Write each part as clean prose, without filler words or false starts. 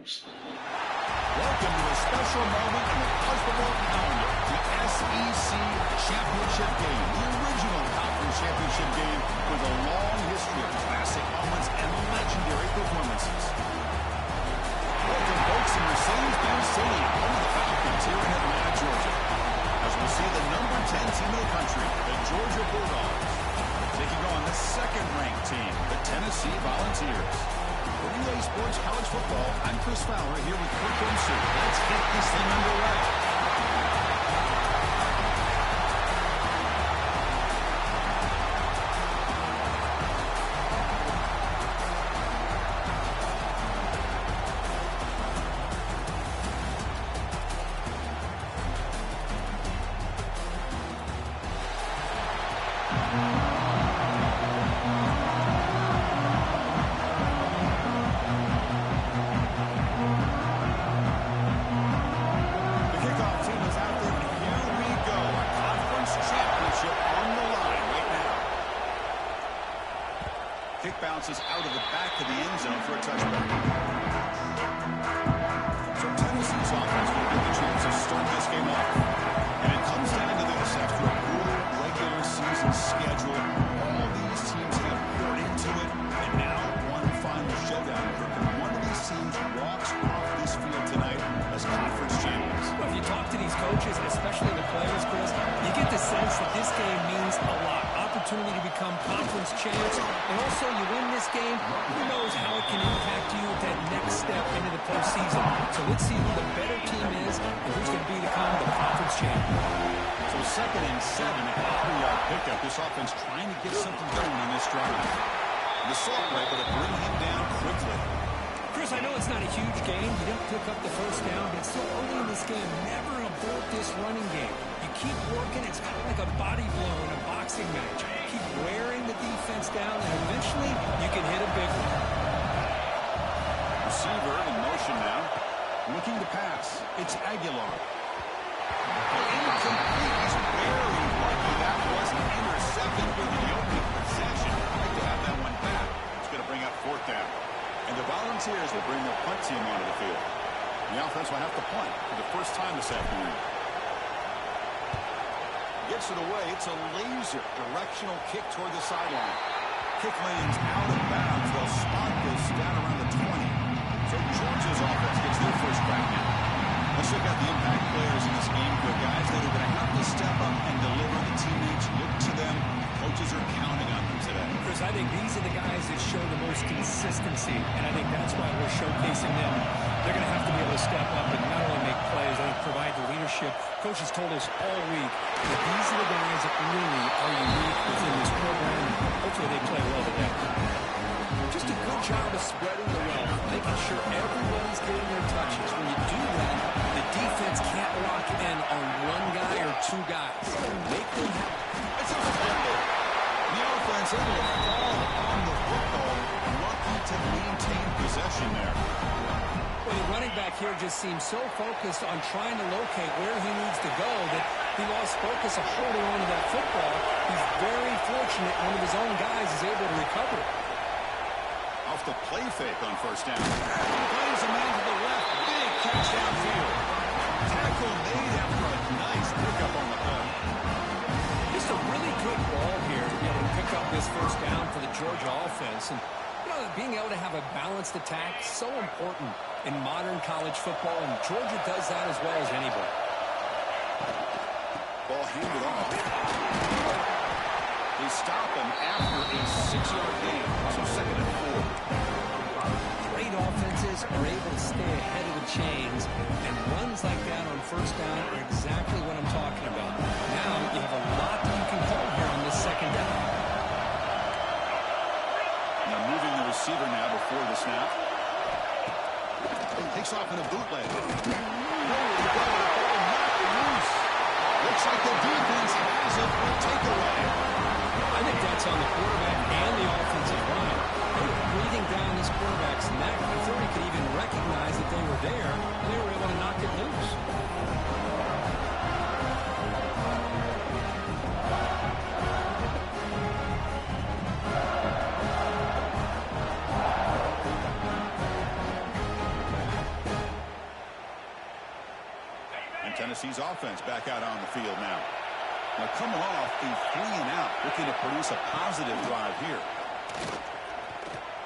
Welcome to a special moment in the college football calendar, the SEC Championship Game, the original conference championship game with a long history of classic moments and legendary performances. Welcome, folks, to Mercedes-Benz Stadium, home of the Falcons here in Atlanta, Georgia, as we see the number 10 team in the country, the Georgia Bulldogs, taking on the second-ranked team, the Tennessee Volunteers. For UA Sports College Football, I'm Chris Fowler here with GreatInsaneJoker. Let's get this thing underway. Kick bounces out of the back of the end zone for a touchback. So Tennessee's offense will get the chance to start this game off. And it comes down to this after a brutal regular season schedule. All these teams have poured into it, and now one final showdown. And one of these teams walks off this field tonight as conference champions. Well, if you talk to these coaches, and especially the players, Chris, you get the sense that this game means a lot. Opportunity to become conference champs, and also you win this game, who knows how it can impact you at that next step into the postseason. So let's see who the better team is and who's going to become the conference champion. So 2nd and 7, a 3-yard pickup. This offense trying to get something going on this drive. The Salt were able to bring him down quickly. Chris, I know it's not a huge game. You didn't pick up the first down, but it's still early in this game. Never abort this running game. You keep working. It's kind of like a body blow in a boxing match. Keep wearing the defense down, and eventually you can hit a big one. Receiver in motion now. Looking to pass. It's Aguilar. Incomplete. He's very lucky that wasn't intercepted with the opening possession. I'd like to have that one back. It's going to bring up 4th down. And the Volunteers will bring their punt team onto the field. The offense will have to punt for the first time this afternoon. Gets it away. It's a laser directional kick toward the sideline. Kick lands out of bounds. They'll spot this down around the 20. So Georgia's offense gets their first crack now. Let's check out the impact players in this game. The guys that are going to have to step up and deliver. The teammates look to them. Coaches are counting on them today. Chris, I think these are the guys that show the most consistency, and I think that's why we're showcasing them. They're going to have to be able to step up and not only make plays, I think provide the leadership. Coaches told us all week that these are the guys that really are unique within this program. Hopefully they play well today. Just a good job of spreading the wealth, making sure everybody's getting their touches. When you do that, the defense can't lock in on one guy or two guys. Make them it's a fumble. The offense able to fall on the football. Lucky to maintain possession there. Well, the running back here just seems so focused on trying to locate where he needs to go that he lost focus of holding on to that football. He's very fortunate one of his own guys is able to recover it. Off the play fake on 1st down. Plays a man to the left. Big catch downfield. Tackle made after a nice pickup on the play. Just a really good ball here to be able to pick up this 1st down for the Georgia offense. And being able to have a balanced attack is so important in modern college football, and Georgia does that as well as anybody. Ball handed off. They stop him after a 6-yard gain, so 2nd and 4. Great offenses are able to stay ahead of the chains, and runs like that on 1st down are exactly what I'm talking about. Now you have a lot that you can call here on this 2nd down. Now moving the receiver now before the snap. Takes off in a bootleg. Looks like the defense has it for a takeaway. I think that's on the quarterback and the offensive line. They were breathing down this quarterback's neck before he could even recognize that they were there, and they were able to knock it loose. Dynasty's offense back out on the field now. Now coming off a 3-and-out, looking to produce a positive drive here.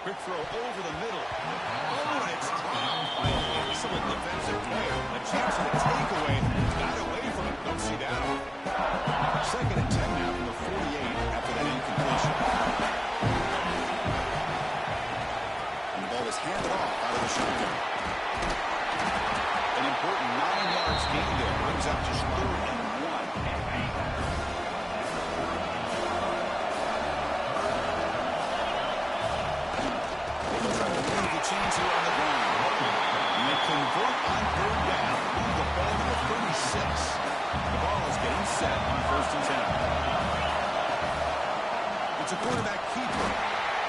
Quick throw over the middle. Oh, and it's dropped by an excellent defensive player. A chance for the takeaway. Got away from it. Don't see that one. 2nd and 10 now from the 48 after that incompletion. And the ball is handed off out of the shotgun. An important 9 yards gain there. Brings up just 3rd and 1. Chance here on the ground. And they convert on 3rd down. Move the ball to the 36. The ball is getting set on 1st and 10. It's a quarterback keeper.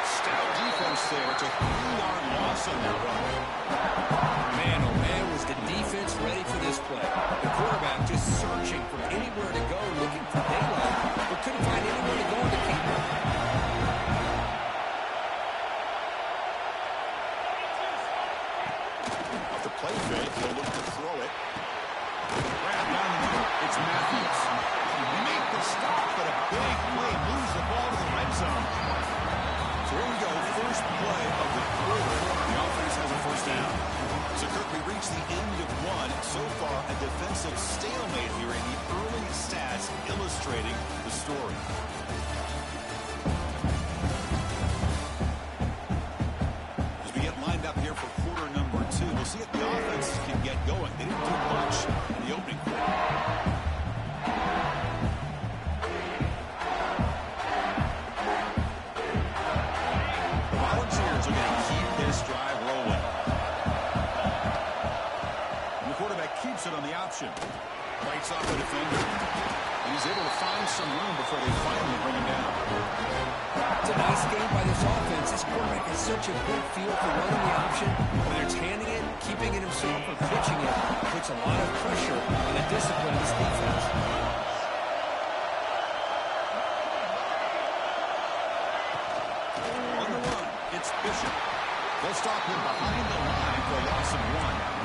Stout defense there. It's a 3-yard loss on that run. Man, oh man, was the defense ready for this play. The quarterback just searching for anywhere to go, looking for daylight, but couldn't find anywhere to go in the keeper. Play fake, they'll look to throw it. Grab down the middle. It's Matthews. Make the stop, but a big play moves the ball to the red zone. So here we go, first play of the quarter. The offense has a 1st down. So Kirk, we reach the end of 1. So far, a defensive stalemate here in the early stats illustrating the story. As we get lined up here for quarter number 2, we'll see if the offense can get going. They didn't do much in the opening quarter. The Volunteers are going to keep this drive rolling. And the quarterback keeps it on the option. Bites off the defender. And he's able to find some room before they finally bring him down. It's a nice game by this offense. This quarterback has such a good feel for running the option. Whether it's handing it, keeping it himself, or pitching it, puts a lot of pressure on the discipline of this defense. On the run, it's Bishop. They'll stop him behind the line for a loss of 1.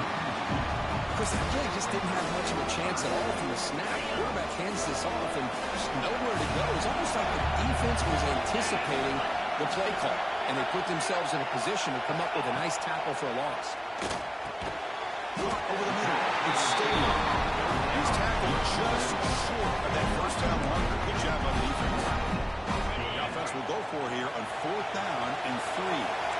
Because they really just didn't have much of a chance at all from the snap. The quarterback hands this off and there's nowhere to go. It's almost like the defense was anticipating the play call, and they put themselves in a position to come up with a nice tackle for a loss. Over the middle, it's Staley. He's tackled just short of that 1st down marker. Good job by the defense. The offense will go for it here on 4th down and 3.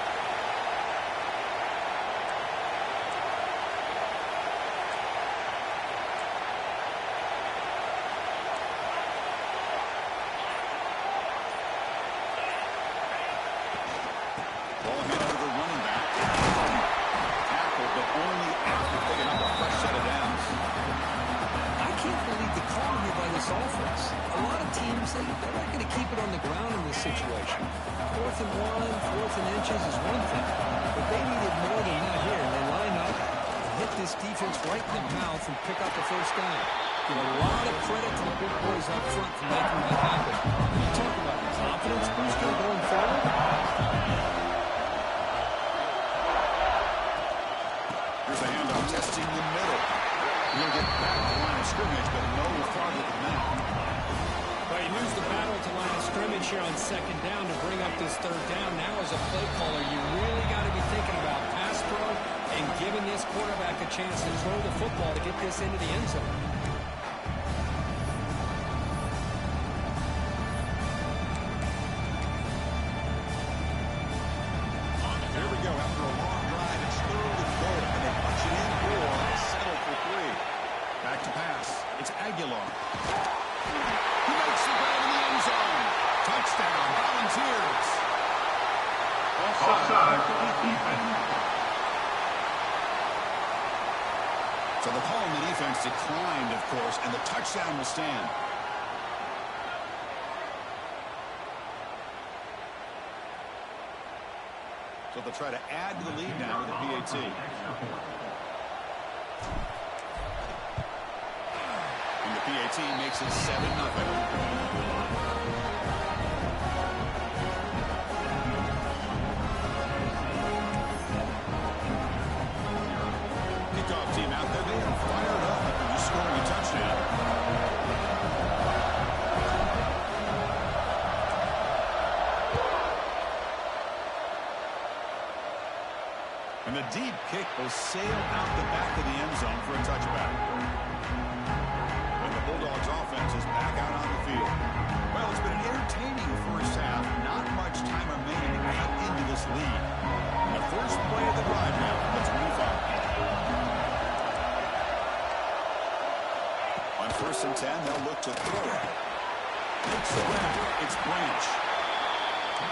Offense. A lot of teams, they're not going to keep it on the ground in this situation. 4th and 1, 4th and inches is one thing, but they needed more than that here. And they line up and hit this defense right in the mouth and pick up the 1st down. Give a lot of credit to the big boys up front for making that happen. You talk about a confidence booster going forward. Here's a handoff testing the middle. He'll get back to the line of scrimmage, but no farther than that. Well, he moves the battle to line of scrimmage here on 2nd down to bring up this 3rd down. Now as a play caller, you really got to be thinking about pass pro and giving this quarterback a chance to throw the football to get this into the end zone. Here we go. After a long drive, it's 3rd and goal, and they punch it in or settle for 3. Back to pass. It's Aguilar. He makes the grab in the end zone. Touchdown, Volunteers. Offside for the defense. So the call on the defense declined, of course, and the touchdown will stand. So they'll try to add to the lead now with the PAT. And the PAT makes it 7-0. Team out there, they are fired up after just scoring a And the deep kick will sail out the back of the end zone for a touchback. And the Bulldogs offense is back out on the field. Well, it's been an entertaining first half. Not much time remaining to cut into this lead. And the first play of the drive now. Let's move on. On 1st and 10, they'll look to throw it. Looks around. It's Branch.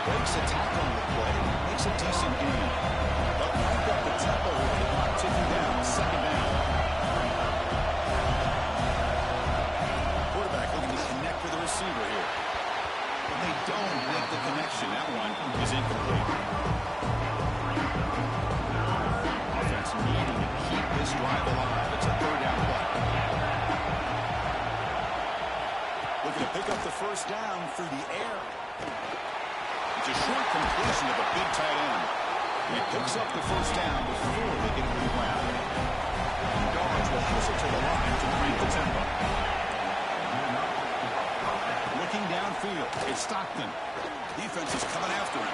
Breaks a tackle on the play. Makes a decent gain. But crank up the tempo with the clock ticking down. 2nd down. Quarterback looking to connect with the receiver here. But they don't make the connection. That one is incomplete. Offense needing to keep this drive alive. It's a 3rd down play. Looking to pick up the 1st down through the air. It's a short completion of a big tight end. And he picks up the 1st down before they get to the ground. Dogs will hustle to the line to crank the tempo. Looking downfield, it's Stockton. Defense is coming after him.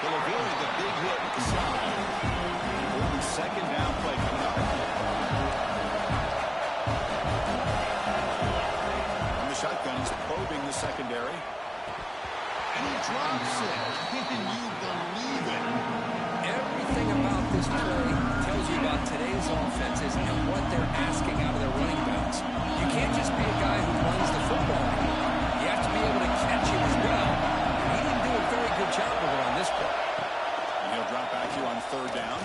He'll avoid the big hit at the side. Important 2nd down play coming up. On the shotgun, he's probing the secondary. And he drops it. Can you believe it? Everything about this play tells you about today's offenses and what they're asking out of their running backs. You can't just be a guy who runs the football. You have to be able to catch it as well. He didn't do a very good job of it on this play. And he'll drop back here on 3rd down.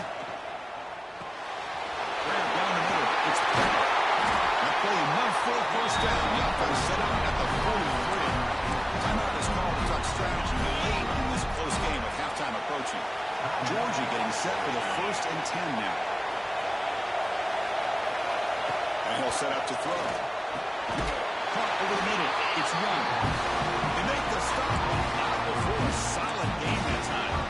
Grab down the middle. It's Pratt. That play enough for a 1st down. The offense set up at the 43. Timeout is called to talk strategy late in this close game with halftime approaching. Georgia getting set for the 1st and 10 now. And he'll set up to throw. Caught over the middle. It's Young. They make the stop. Not before a solid game that time.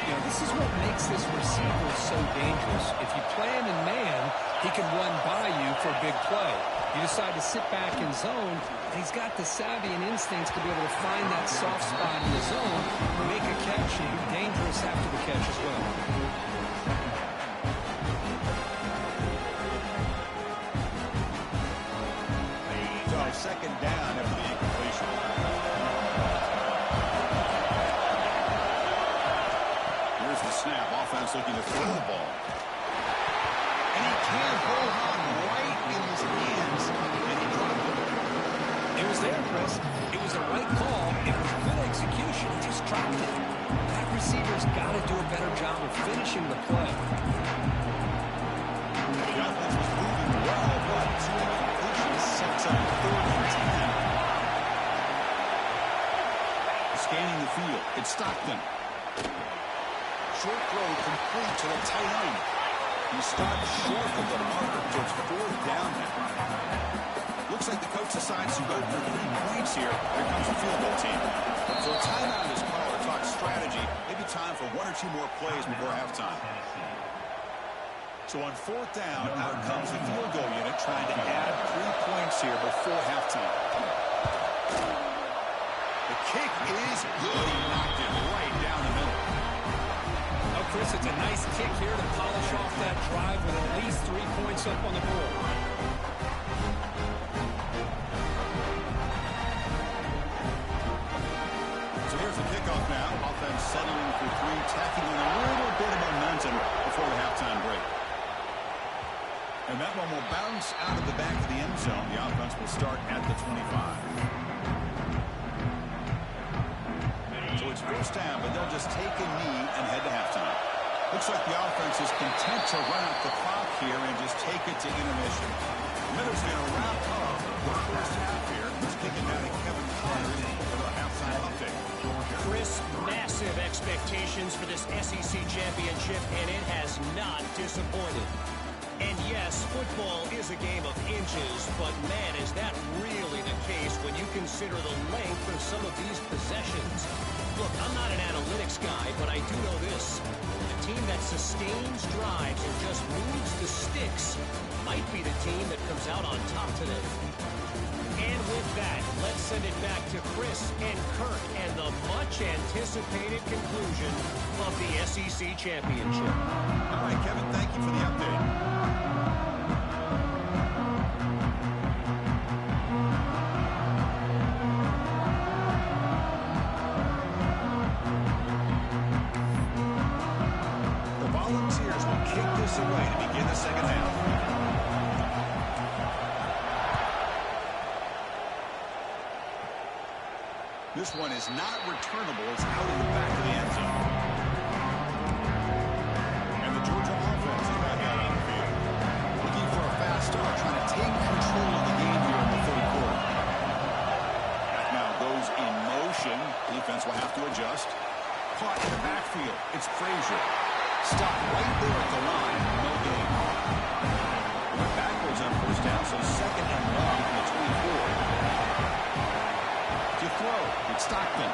You know, this is what makes this receiver so dangerous. If you play him in man, he can run by you for a big play. You decide to sit back in zone, and he's got the savvy and instincts to be able to find that soft spot in the zone, make a catch, and be dangerous after the catch as well. So 2nd down after the incompletion. Here's the snap. Offense looking to throw the ball. And he can't hold on right in his hands. And he dropped it. It was there, Chris. It was the right call. It was good execution. He just dropped it. That receiver's got to do a better job of finishing the play. The offense was moving well, but the incompletion sets up 3rd and 10. Scanning the field. It's Stockton. Short throw complete to the tight end. He stopped short of the marker towards 4th down now. Looks like the coach decides to go for 3 points here. Here comes the field goal team. So a timeout is called to talk strategy. Maybe time for 1 or 2 more plays before halftime. So on 4th down, out comes the field goal unit trying to add 3 points here before halftime. The kick is good. He knocked it right down the middle. Oh, Chris, it's a nice kick here to polish off that drive with at least 3 points up on the board. So here's the kickoff now. Offense settling for 3, tacking on a little bit of momentum before the halftime break. And that one will bounce out of the back of the end zone. The offense will start at the 25. So it's 1st down, but they'll just take a knee and head to halftime. Looks like the offense is content to run out the clock here and just take it to intermission. Miller's going to wrap up the first half here. Let's kick it down to Kevin Connors for the halftime update. Chris, massive expectations for this SEC championship, and it has not disappointed. And yes, football is a game of inches, but man, is that really the case when you consider the length of some of these possessions. Look, I'm not an analytics guy, but I do know this. The team that sustains drives and just moves the sticks might be the team that comes out on top today. And with that, let's send it back to Chris and Kirk and the much-anticipated conclusion of the SEC Championship. All right, Kevin, thank you for the update. Volunteers will kick this away to begin the second half. This one is not returnable. It's out of the back of the end zone. And the Georgia offense is back out on the field. Looking for a fast start, trying to take control of the game here in the third quarter. That now goes in motion. Defense will have to adjust. Caught in the backfield. It's Frazier. Stopped right there at the line. No gain. Went backwards on first down, so second and long from the 24. To throw, it's Stockton.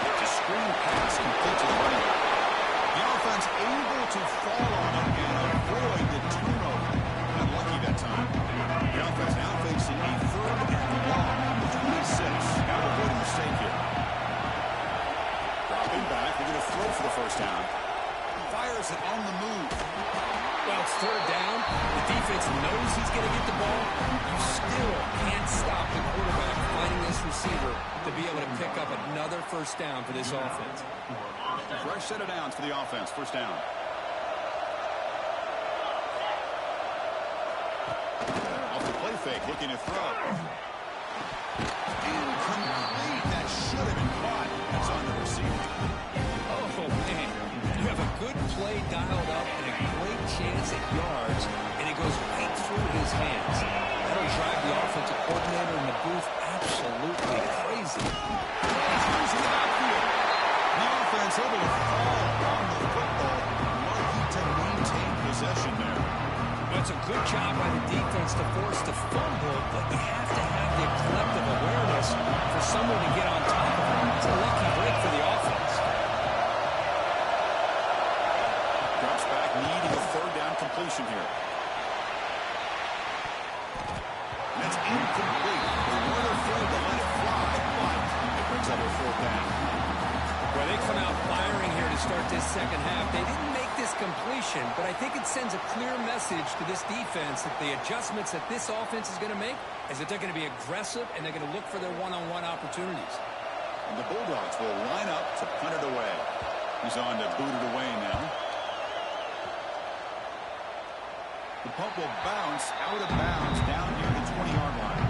It's a screen pass complete to the running back. The offense able to fall on it and avoid the turnover. Unlucky that time. The offense now facing a third and long from the 26. Got to avoid a mistake here. Dropping back, we're going to throw for the first down. Fires it on the move. Well, it's third down. The defense knows he's going to get the ball. You still can't stop the quarterback finding this receiver to be able to pick up another first down for this offense. Fresh set of downs for the offense. First down. Off the play fake, looking to throw. Incomplete. That should have been caught. That's on the receiver. Oh, man. You have a good play dialed up and a great chance at yards, and it goes right through his hands. That'll drive the offensive coordinator in the booth absolutely crazy. He's losing the backfield. The offense able to fall on the football. Lucky to maintain possession there. That's a good job by the defense to force the fumble, but you have to have the collective awareness for someone to get on top of it. It's a lucky break for the offense. Drops back, needing a third down completion here. And that's incomplete. They weren't afraid to let it fly, but it brings up a fourth down. Well, they come out firing here to start this second half. They didn't make this completion, but I think it sends a clear message to this defense that the adjustments that this offense is going to make is that they're going to be aggressive and they're going to look for their one-on-one opportunities. And the Bulldogs will line up to punt it away. He's on to boot it away now. The punt will bounce out of bounds down near the 20-yard line.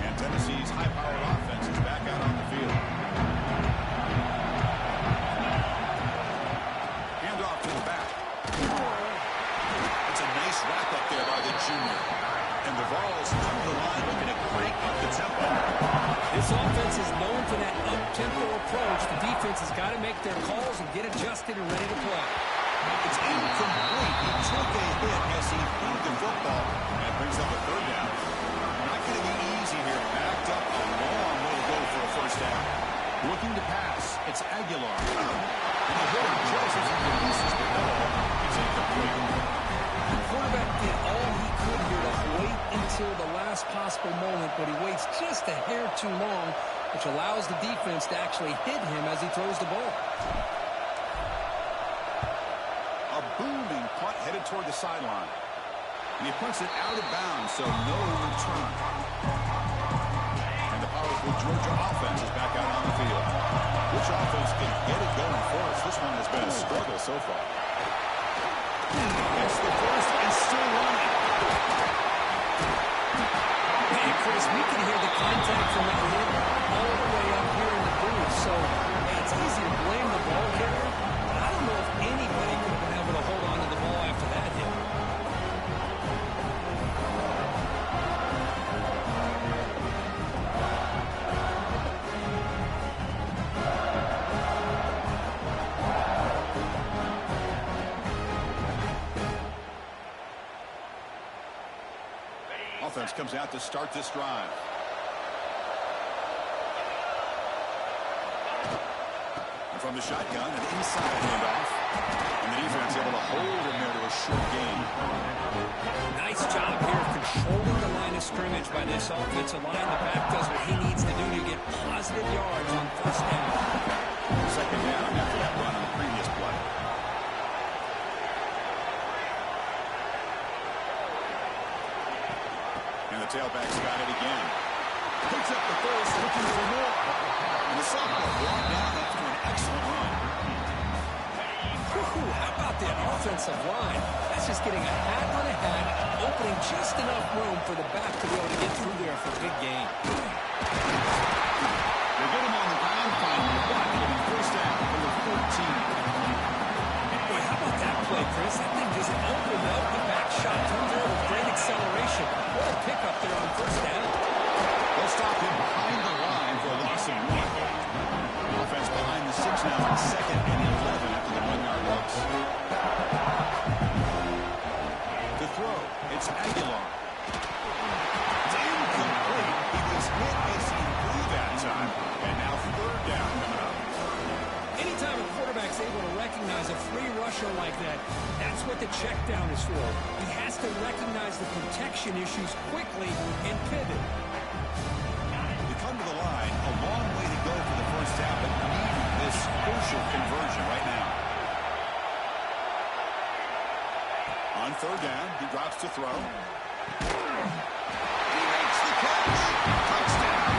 And Tennessee's high-powered offense is back out on the field. Handoff to the back. It's a nice wrap-up there by the junior. And the Vols come to the line looking to crank up the tempo. This offense is known for that up-tempo approach. The defense has got to make their calls and get adjusted and ready to play. It's incomplete. He took a hit as he threw the football. That brings up a third down. Not going to be easy here. Backed up a long way to go for a first down. Looking to pass. It's Aguilar. And the hitter chases and releases the ball. It's incomplete. The quarterback did all he could here to wait until the last possible moment, but he waits just a hair too long, which allows the defense to actually hit him as he throws the ball. A booming punt headed toward the sideline. And he punts it out of bounds, so no return. And the powerful Georgia offense is back out on the field. Which offense can get it going for us? This one has been a struggle so far. It's the first and still running. Hey, Chris, we can hear the contact from that hit all the way up here in the booth, so it's easy to blame the ball carrier, but I don't know if anybody could have been able to hold on to the ball after that hit. Offense comes out to start this drive. And from the shotgun, an inside handoff. And the defense able to hold him there to a short gain. Nice job here of controlling the line of scrimmage by this offensive line. The back does what he needs to do to get positive yards on first down. Second down after that run on the previous play. And the tailback's got it again. Picks up the first, looking for more. And the sophomore brought down after an excellent run. How about the offensive line? That's just getting a hat-on-a-hat, opening just enough room for the back to be able to get through there for a big gain. They get him on the ground finally, but getting first down from the 14. Boy, how about that play, Chris? That thing just opened up the back shot, turns out with great acceleration. What a pickup there on first down. They'll stop him behind the line for a loss of 1. Offense behind the 6 now on 2nd and 11 after the 1-yard loss. To throw, it's Aguilar. It's incomplete. He was hit as he threw that time. And now 3rd down coming up. Anytime a quarterback's able to recognize a free rusher like that, that's what the check down is for. He has to recognize the protection issues quickly and pivot. We come to the line, a long way to go for the first down, but needing this crucial conversion right now. On 3rd down, he drops to throw. He makes the catch. Touchdown.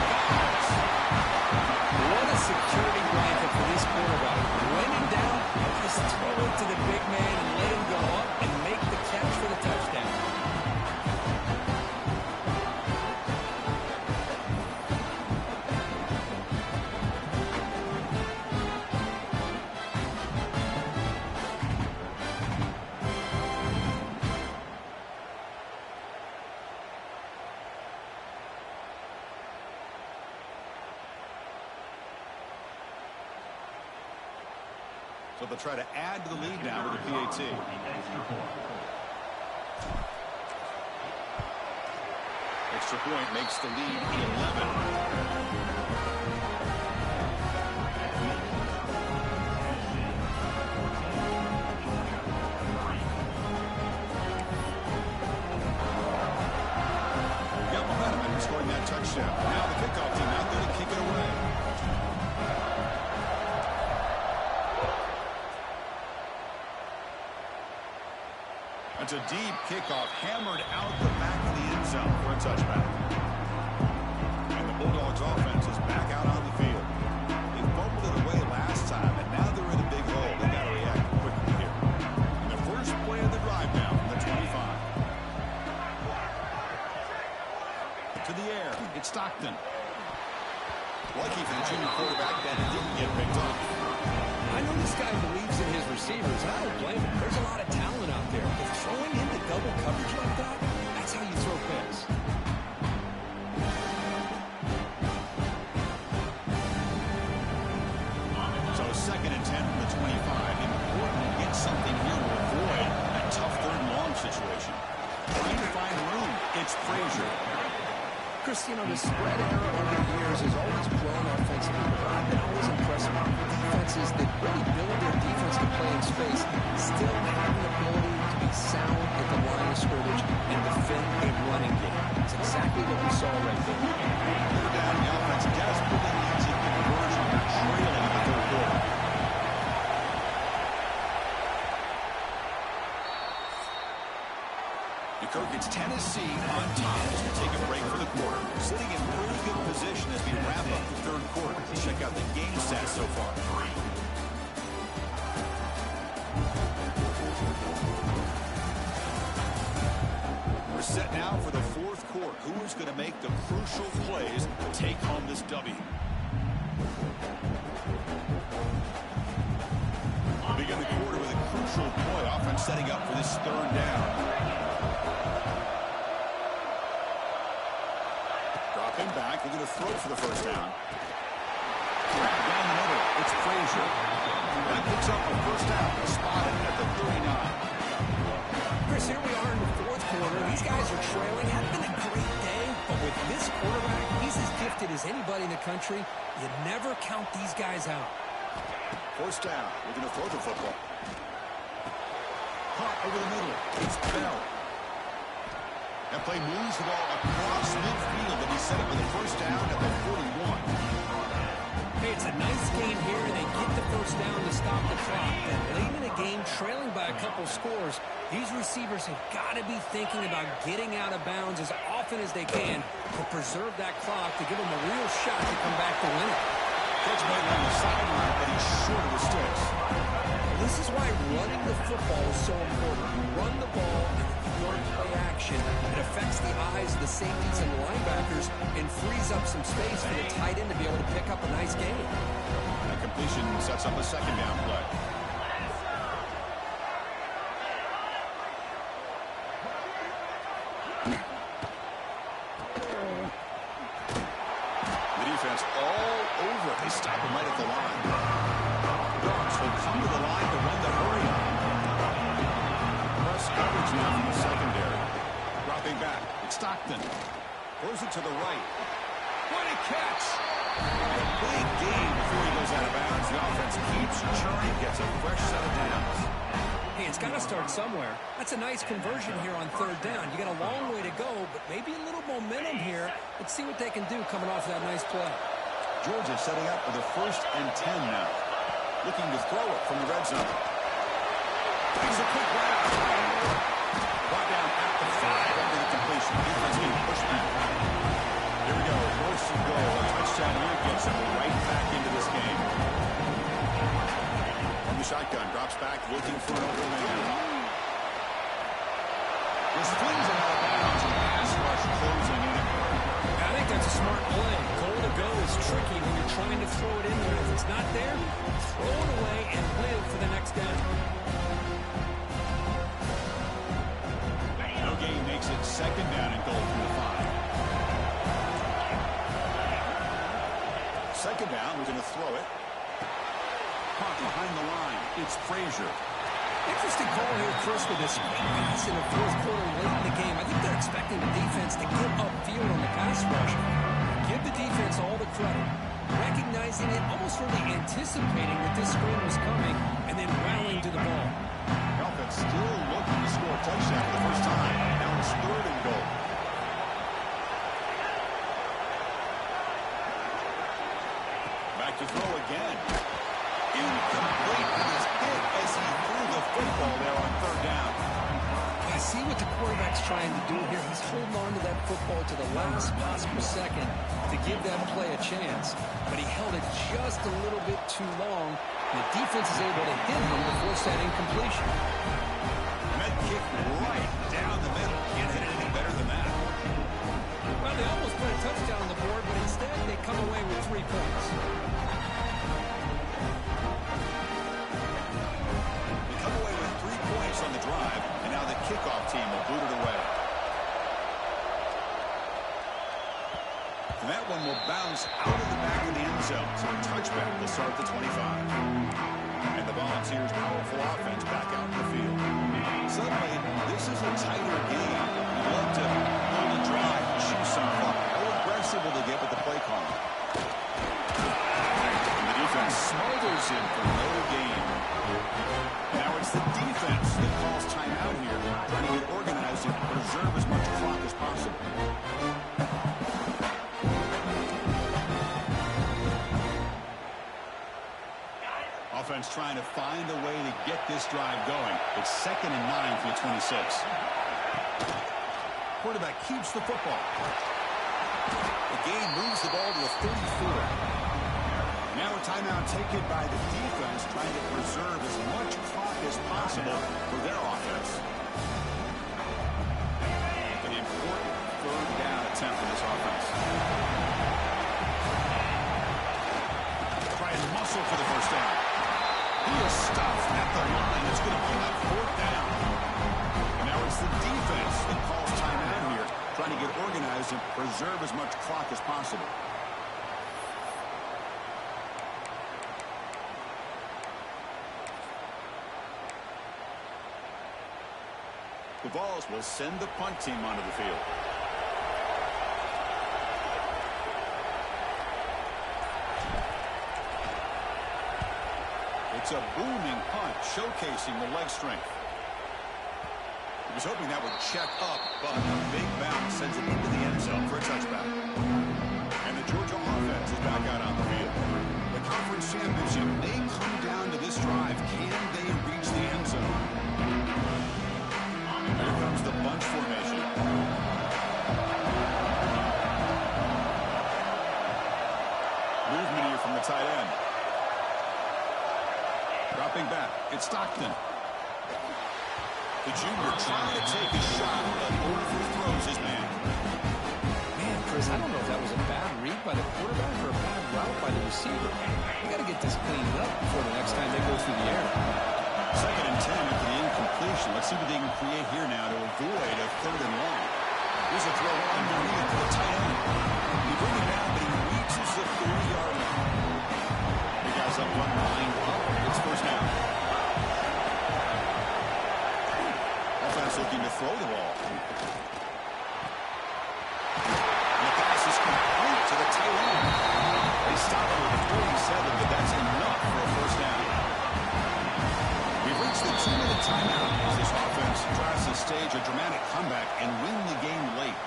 What a security blanket for this quarterback. When in doubt, just throw it to the big man and let him go up and make the catch for the touchdown. So they'll try to add to the lead now with the PAT. Extra point makes the lead 11. Got momentum after scoring that touchdown. Now the kickoff team out there to kick it away. It's a deep kickoff, hammered out the back of the end zone for a touchback. And the Bulldogs offense is back out on the field. They fumbled it away last time, and now they're in a big hole. They've got to react quickly here. And the first play of the drive now from the 25. To the air, it's Stockton. Lucky for the junior quarterback that it didn't get picked up. I know this guy believes in his receivers, and I don't blame him. There's a lot of talent out there, but throwing into double coverage like that, that's how you throw picks. So 2nd and 10 from the 25. Important to get something here to avoid a tough 3rd and long situation. Trying to find room. It's Frazier. Chris, you know, the spread era over the years has always grown offensively, but I've been always impressed with defenses that really build their defense to play in space, still have the ability to be sound at the line of scrimmage and defend a running game. It's exactly what we saw right there. Down the offense desperately needs a conversion. They're trailing in the 3rd quarter. Kirk, it's Tennessee on top as we take a break for the quarter. Sitting in pretty good position as we wrap up the 3rd quarter. Let's check out the game stats so far. We're set now for the 4th quarter. Who is going to make the crucial plays to take home this W? Begin the quarter with a crucial play. Offense setting up for this 3rd down. Dropping back, they're going to throw for the first down. Down the middle, it's Frazier. That picks up a first down, spotted at the 39. Chris, here we are in the 4th quarter. These guys are trailing. Hadn't been a great day, but with this quarterback, he's as gifted as anybody in the country. You never count these guys out. First down. We're going to throw the football. Caught over the middle. It's Bell. That play moves the ball across midfield, and he set up with a first down at the 41. Hey, it's a nice game here. They get the first down to stop the clock. But late in the game, trailing by a couple scores, these receivers have got to be thinking about getting out of bounds as often as they can to preserve that clock to give them a real shot to come back to win it. Catch might on the sideline, but he's short of the sticks. This is why running the football is so important. You run the ball, and if you don't play action, it affects the eyes of the safeties and linebackers and frees up some space for the tight end to be able to pick up a nice gain. That completion sets up a second down play. The defense all over it. They stop him right at the line. Dogs will come to the line to run the hurry up. Press coverage now from the secondary. Dropping back. It's Stockton. Throws it to the right. What a catch! A big gain before he goes out of bounds. The offense keeps churning, gets a fresh set of downs. Hey, it's got to start somewhere. That's a nice conversion here on third down. You got a long way to go, but maybe a little momentum here. Let's see what they can do coming off that nice play. Georgia setting up for the 1st and 10 now. Looking to throw it from the red zone. Takes a quick route. Brought down at the 5 after the completion. Defense getting pushed back. Here we go. 4th and goal. A touchdown here gets him right back into this game. From the shotgun, drops back, looking for an open man. This flings him out of bounds, and pass rush closing in. I think that's a smart play. Goal to go is tricky when you're trying to throw it in there. If it's not there, throw it away and live for the next down. No gain makes it 2nd down and goal from the 5. 2nd down, we're going to throw it. Caught behind the line. It's Frazier. Interesting call here, Chris, with this pass in the 4th quarter late in the game. I think they're expecting the defense to get upfield on the pass rush. Give the defense all the credit. Recognizing it, almost really anticipating that this screen was coming, and then rallying to the ball. The offense still looking to score a touchdown for the first time. Now it's 3rd and goal. Back to throw again. Incomplete. He was hit as he threw the football there on 3rd down. I see what the quarterback's trying to do here. He's holding on to that football to the last possible second to give that play a chance. But he held it just a little bit too long. The defense is able to hit him to force that incompletion. That kick right down the middle. Can't hit anything better than that. Well, they almost put a touchdown on the board, but instead they come away with 3 points. They come away with 3 points on the drive, and now the kickoff team will boot it away. And that one will bounce out of the back of the end zone, so a touchback will start at the 25. And the Volunteers' powerful offense back out in the field. Suddenly, this is a tighter game. You'd love to hold a drive, choose some clock. How aggressive will they get with the play calling? And the defense smothers him for no gain. Now it's the defense that calls timeout here, trying to get organized and preserve as much clock as possible. Offense trying to find a way to get this drive going. It's 2nd and 9 from the 26. Quarterback keeps the football. The gain moves the ball to the 34. Now a timeout taken by the defense, trying to preserve as much clock as possible for their offense. An important 3rd down attempt for this offense. Try and muscle for the first down. He is stuffed at the line. It's going to pull out 4th down. And now it's the defense that calls timeout here, trying to get organized and preserve as much clock as possible. The Vols will send the punt team onto the field. It's a booming punt, showcasing the leg strength. He was hoping that would check up, but a big bounce sends it into the end zone for a touchback. And the Georgia offense is back out on the field. The conference championship may come down to this drive. Can they reach the end zone? Here comes the bunch formation. Movement here from the tight end. Dropping back, it's Stockton. The junior trying to take a shot, but overthrows his man. Man, Chris, I don't know if that was a bad read by the quarterback or a bad route by the receiver. You got to get this cleaned up before the next time they go through the air. 2nd and 10 after the incompletion. Let's see what they can create here now to avoid a 3rd and long. Here's a throw underneath to the tight end. He bring it down, but he reaches the 30-yard line. The guys up one line up. It's 1st down. Offense looking to throw the ball. And the pass is complete to the tight end. They stop it with 47, but that's enough for a 1st down. We've reached the 2-minute timeout as this offense tries to stage a dramatic comeback and win the game late.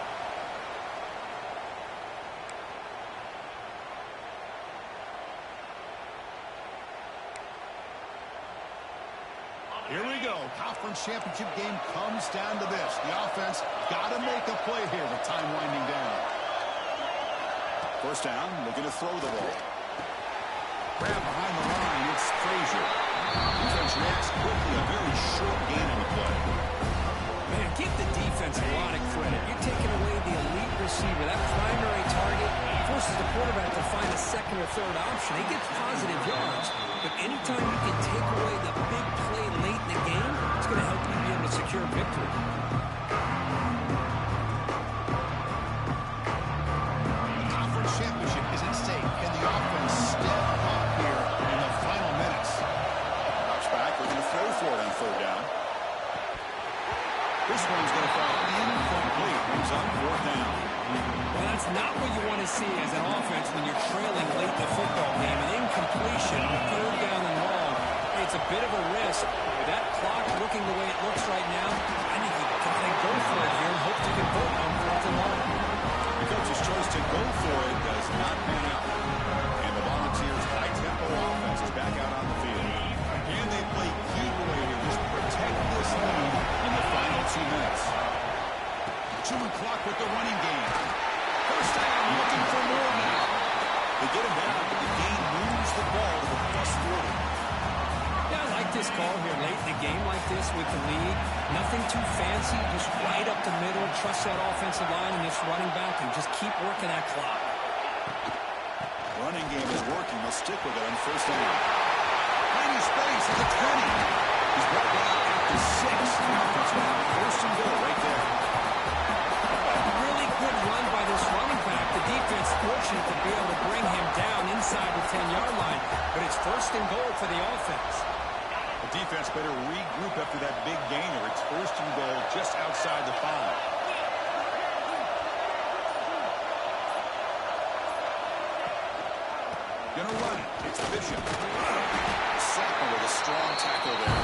Here we go. Conference championship game comes down to this. The offense got to make a play here with time winding down. 1st down, looking to throw the ball. Grab behind the line, it's Frazier. Defense reacts quickly, a very short gain on the play. Man, give the defense a lot of credit. You're taking away the elite receiver. That primary target forces the quarterback to find a 2nd or 3rd option. He gets positive yards, but anytime you can take away the big play late in the game, it's going to help you be able to secure victory. The conference championship is at stake. Can the offense step up here in the final minutes? Drops back, looking to throw for it on 3rd down. This one's going to fall incomplete. He's on 4th down. Well, that's not what you want to see as an offense when you're trailing late in the football game. An incompletion on 3rd down and long. It's a bit of a risk. With that clock looking the way it looks right now, I think you got to go for it here and hope you can vote on 4th and long. The coach's choice to go for it does not pan out. And the Volunteers' high-tempo offense is back out on the field. Can they play keep away here? Just protect this lead in the final 2 minutes. Chewing clock with the running game. 1st down, looking for more now. They get him down, but the game moves the ball to the +40. Yeah, I like this call here late in the game like this with the lead. Nothing too fancy, just right up the middle. Trust that offensive line and this running back and just keep working that clock. Running game is working. They'll stick with it on 1st down. Tiny space at the 20. He's brought down at the 6. The offense will have 1st and goal right there. Really good run by this running back. The defense fortunate to be able to bring him down inside the 10-yard line, but it's 1st and goal for the offense. The defense better regroup after that big gainer. It's 1st and goal just outside the 5. Gonna run it. It's Bishop. Sacco with a strong tackle there.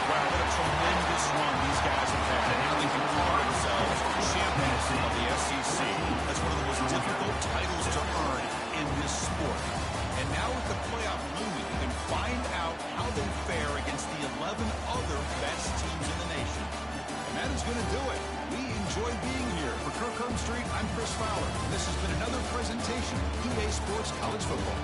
Wow, what a tremendous run these guys have had. And now they can call themselves champions of the SEC. That's one of the most difficult titles to earn in this sport. And now with the playoff looming, you can find out how they fare against the 11 other best teams in the nation. And that is going to do it. We enjoy being here. For Kirkland Street, I'm Chris Fowler. This has been another presentation of EA Sports College Football.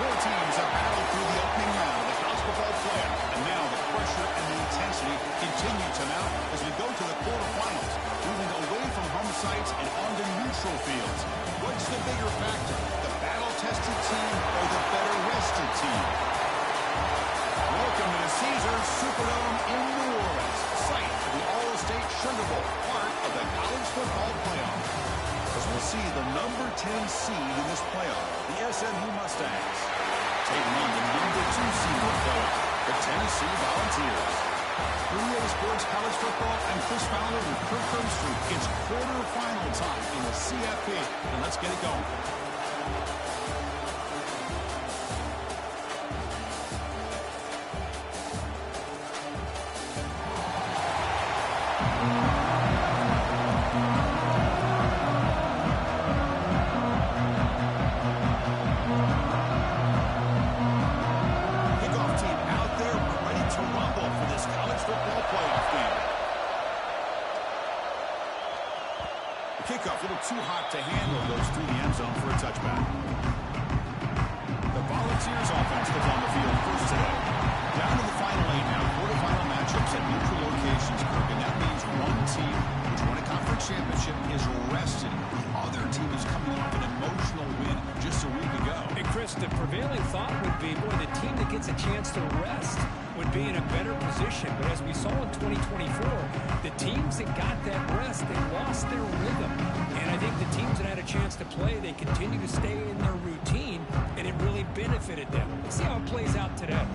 Four teams have battled through the opening round of the college football playoff, and now the pressure and the intensity continue to mount as we go to the quarterfinals, moving away from home sites and onto neutral fields. What's the bigger factor, the battle-tested team or the better-rested team? Welcome to the Caesars Superdome in New Orleans, site of the All-State Sugar Bowl, part of the college football playoff. As we'll see the number 10 seed in this playoff, the SMU Mustangs, taking on the number 2 seed in the playoff, the Tennessee Volunteers. 3A Sports College Football, I'm Chris Fowler with Kirk Herbstreit. It's quarterfinal time in the CFB, and let's get it going. Kickoff, a little too hot to handle, goes through the end zone for a touchback. The Volunteers offense goes on the field first today. Down to the final 8 now, quarterfinal matchups at neutral locations, Kirk, and that means one team which won a conference championship is rested. The other team is coming off an emotional win just a week ago. Hey, Chris, the prevailing thought would be, boy, the team that gets a chance to rest would be in a better position. But as we saw in 2024, the teams that got that rest, they lost their rhythm. And I think the teams that had a chance to play, they continue to stay in their routine, and it really benefited them. Let's see how it plays out today.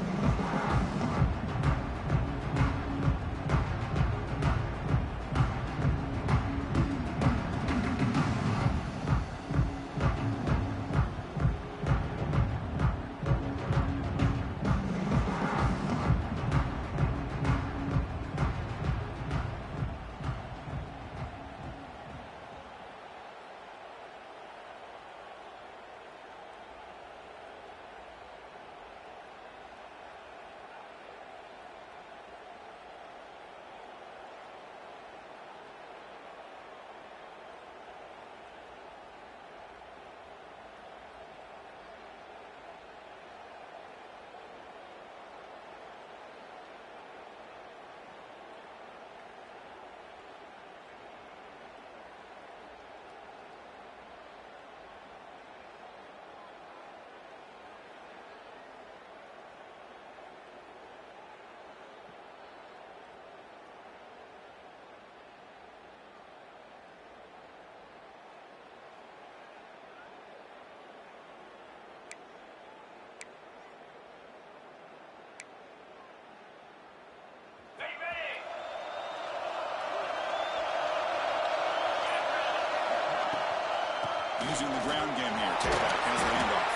Using the ground game here. Takeback has the handoff.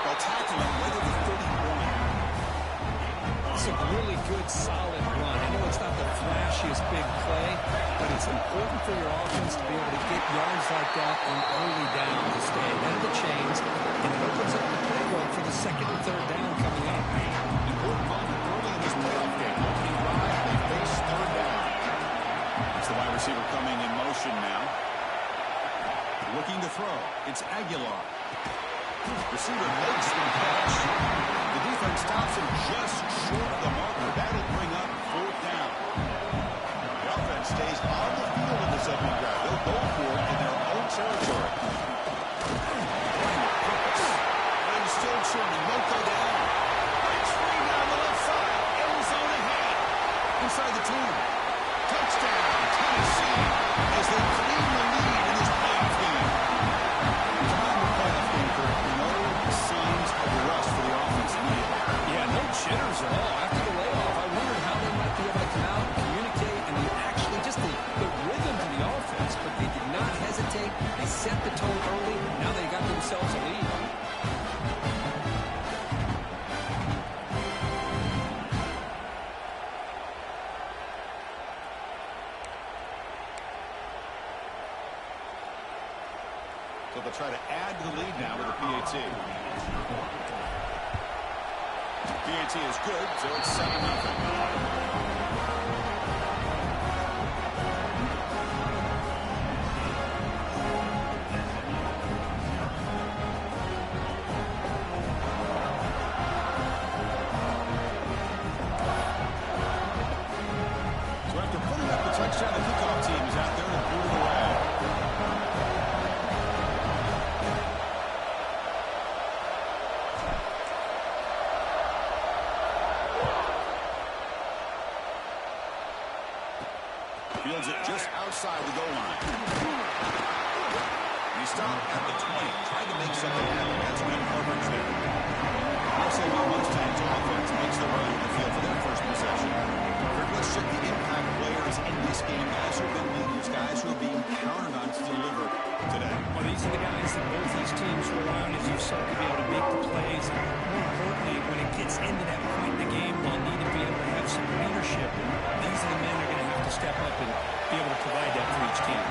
While tackling, whether the 31. It's a really good, solid run. I know it's not the flashiest big play, but it's important for your offense to be able to get yards like that on early down to stay ahead of the chains, and it opens up the playbook for the second and third down coming up. Important moment early in this playoff game. Opening drive, they face third down. It's the wide receiver coming in motion now. Looking to throw. It's Aguilar. Receiver makes the catch. The defense stops him just short of the marker. That'll bring up fourth down. The offense stays on the field in this opening drive. They'll go for it in their own territory. Playing with purpose. And still churning. Won't go down. Breaks free down the left side. End zone ahead. Inside the 2. Touchdown, Tennessee, as they clean the lead in this playoff game. Time in the playoff game for no signs of rust for the offense tonight. Yeah, no jitters at all. After the layoff, I wondered how they might be able to come out and communicate and actually just the rhythm of the offense, but they did not hesitate. They set the tone early. Now they got themselves a lead. So they'll try to add to the lead now with a PAT. PAT is good, so it's 7-0. fields it just outside the goal line. He stopped at the 20. Tried to make something happen. That's good coverage there. CFB26 offense makes the run to the field for their first possession. Let's check the impact players in this game. Guys who have been leaders, guys who are being counted on to deliver today. Well, these are the guys that both these teams rely on, as you said, to be able to make the plays. More importantly, when it gets into that point in the game, they'll need to be able to have some leadership. These are the men that are going to have to step up and be able to provide that for each team.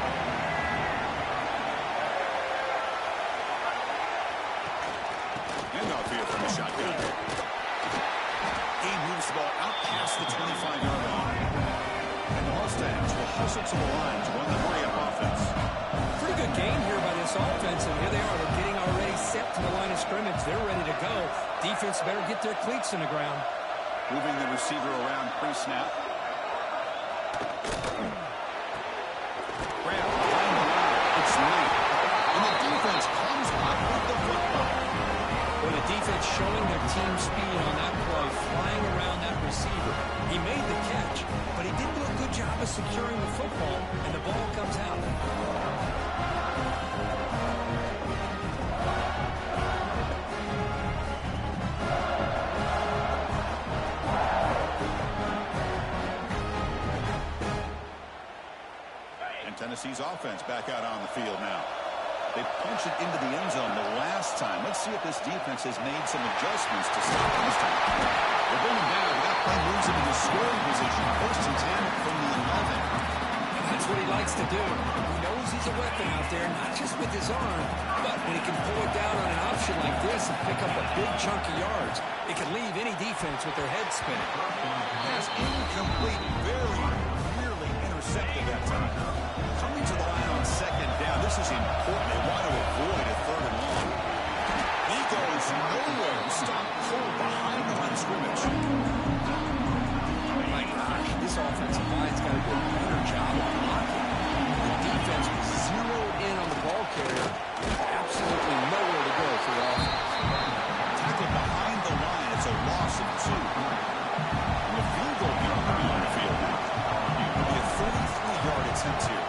Handoff here from the shotgun. He moves the ball out past the 25-yard line. And the Mustangs will hustle to the line to run the hurry-up offense. Pretty good game here by this offense, and here they are. They're getting already set to the line of scrimmage. They're ready to go. Defense better get their cleats in the ground. Moving the receiver around pre-snap. Grab behind the line. It's late. And the defense comes up with the football. Well, the defense showing their team speed on that play, flying around that receiver. He made the catch, but he didn't do a good job of securing the football, and the ball comes out. And Tennessee's offense back out on the field now. They punched it into the end zone the last time. Let's see if this defense has made some adjustments to stop it this time. They're bringing down. That play moves him into scoring position. First and 10 from the 11. And that's what he likes to do. He knows he's a weapon out there, not just with his arm, but when he can pull it down on an option like this and pick up a big chunk of yards, it can leave any defense with their head spinning. Pass incomplete. Very nearly intercepted that time. Coming to the line on second down. This is important. They want to avoid a third and long. He goes nowhere. Stop cold behind the line of scrimmage. My gosh, this offensive line's got to do a better job of blocking. The defense was zeroed in on the ball carrier. Absolutely nowhere to go for the offense. Tackled behind the line. It's a loss of 2. And the field goal here on the field now. It'll be a 33-yard attempt here.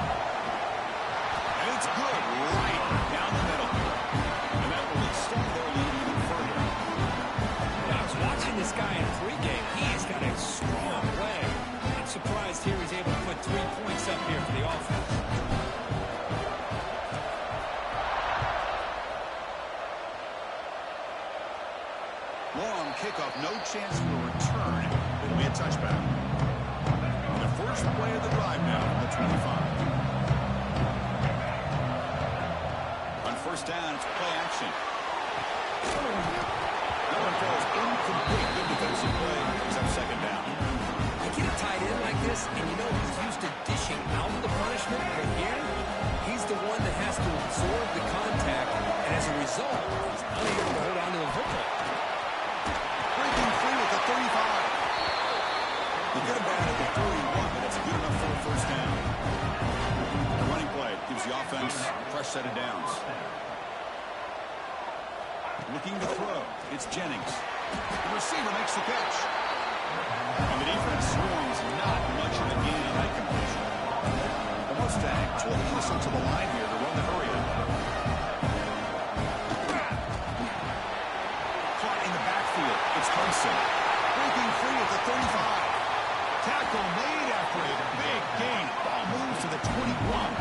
And it's good right down the middle. And that will extend their lead even further. I was watching this guy in pregame. He has got a strong leg. I'm surprised here he's able to put 3 points up here for the offense. Long kickoff, no chance for a return. It'll be a touchback. The first play of the drive now from the 25. On first down, it's play action. That one falls incomplete. Good defensive play. He's on second down. You get a tight end like this, and you know he's used to dishing out the punishment, but here, he's the one that has to absorb the contact, and as a result, he's unable to hold on to the football. Breaking free at the 35. You get him down at the 31, but that's good enough for a first down. The running play gives the offense a fresh set of downs. Looking to throw. It's Jennings. The receiver makes the catch. And the defense swarms not much of a gain on that completion. The Mustangs will hustle to the line here to run the hurry-up. Caught in the backfield. It's Hudson. Breaking free at the 35. Tackle made after a big gain. Ball moves to the 21.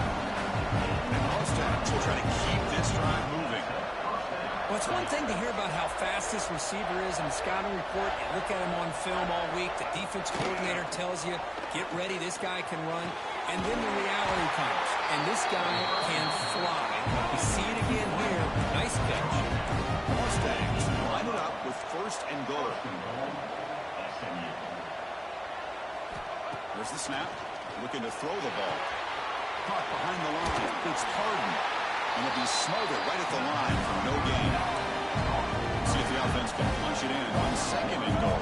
And the Mustangs will try to keep this drive moving. Well, it's one thing to hear about how fast this receiver is in the scouting report. You look at him on film all week. The defense coordinator tells you, get ready, this guy can run. And then the reality comes, and this guy can fly. You see it again here. Nice catch. Mustangs line it up with first and goal. There's the snap. Looking to throw the ball. Caught behind the line. It's Harden. And he'll be smothered right at the line for no gain. See if the offense can punch it in on second and goal.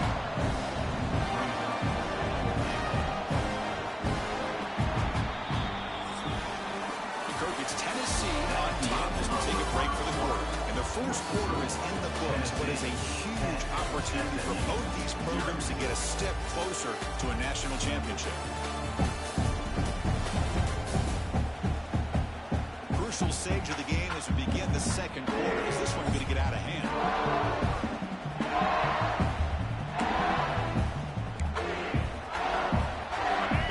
Kirk, it's Tennessee on top as we take a break for the quarter. And the first quarter is in the books, but is a huge opportunity for both these programs to get a step closer to a national championship. crucial stage of the game as we begin the second quarter. Is this one going to get out of hand?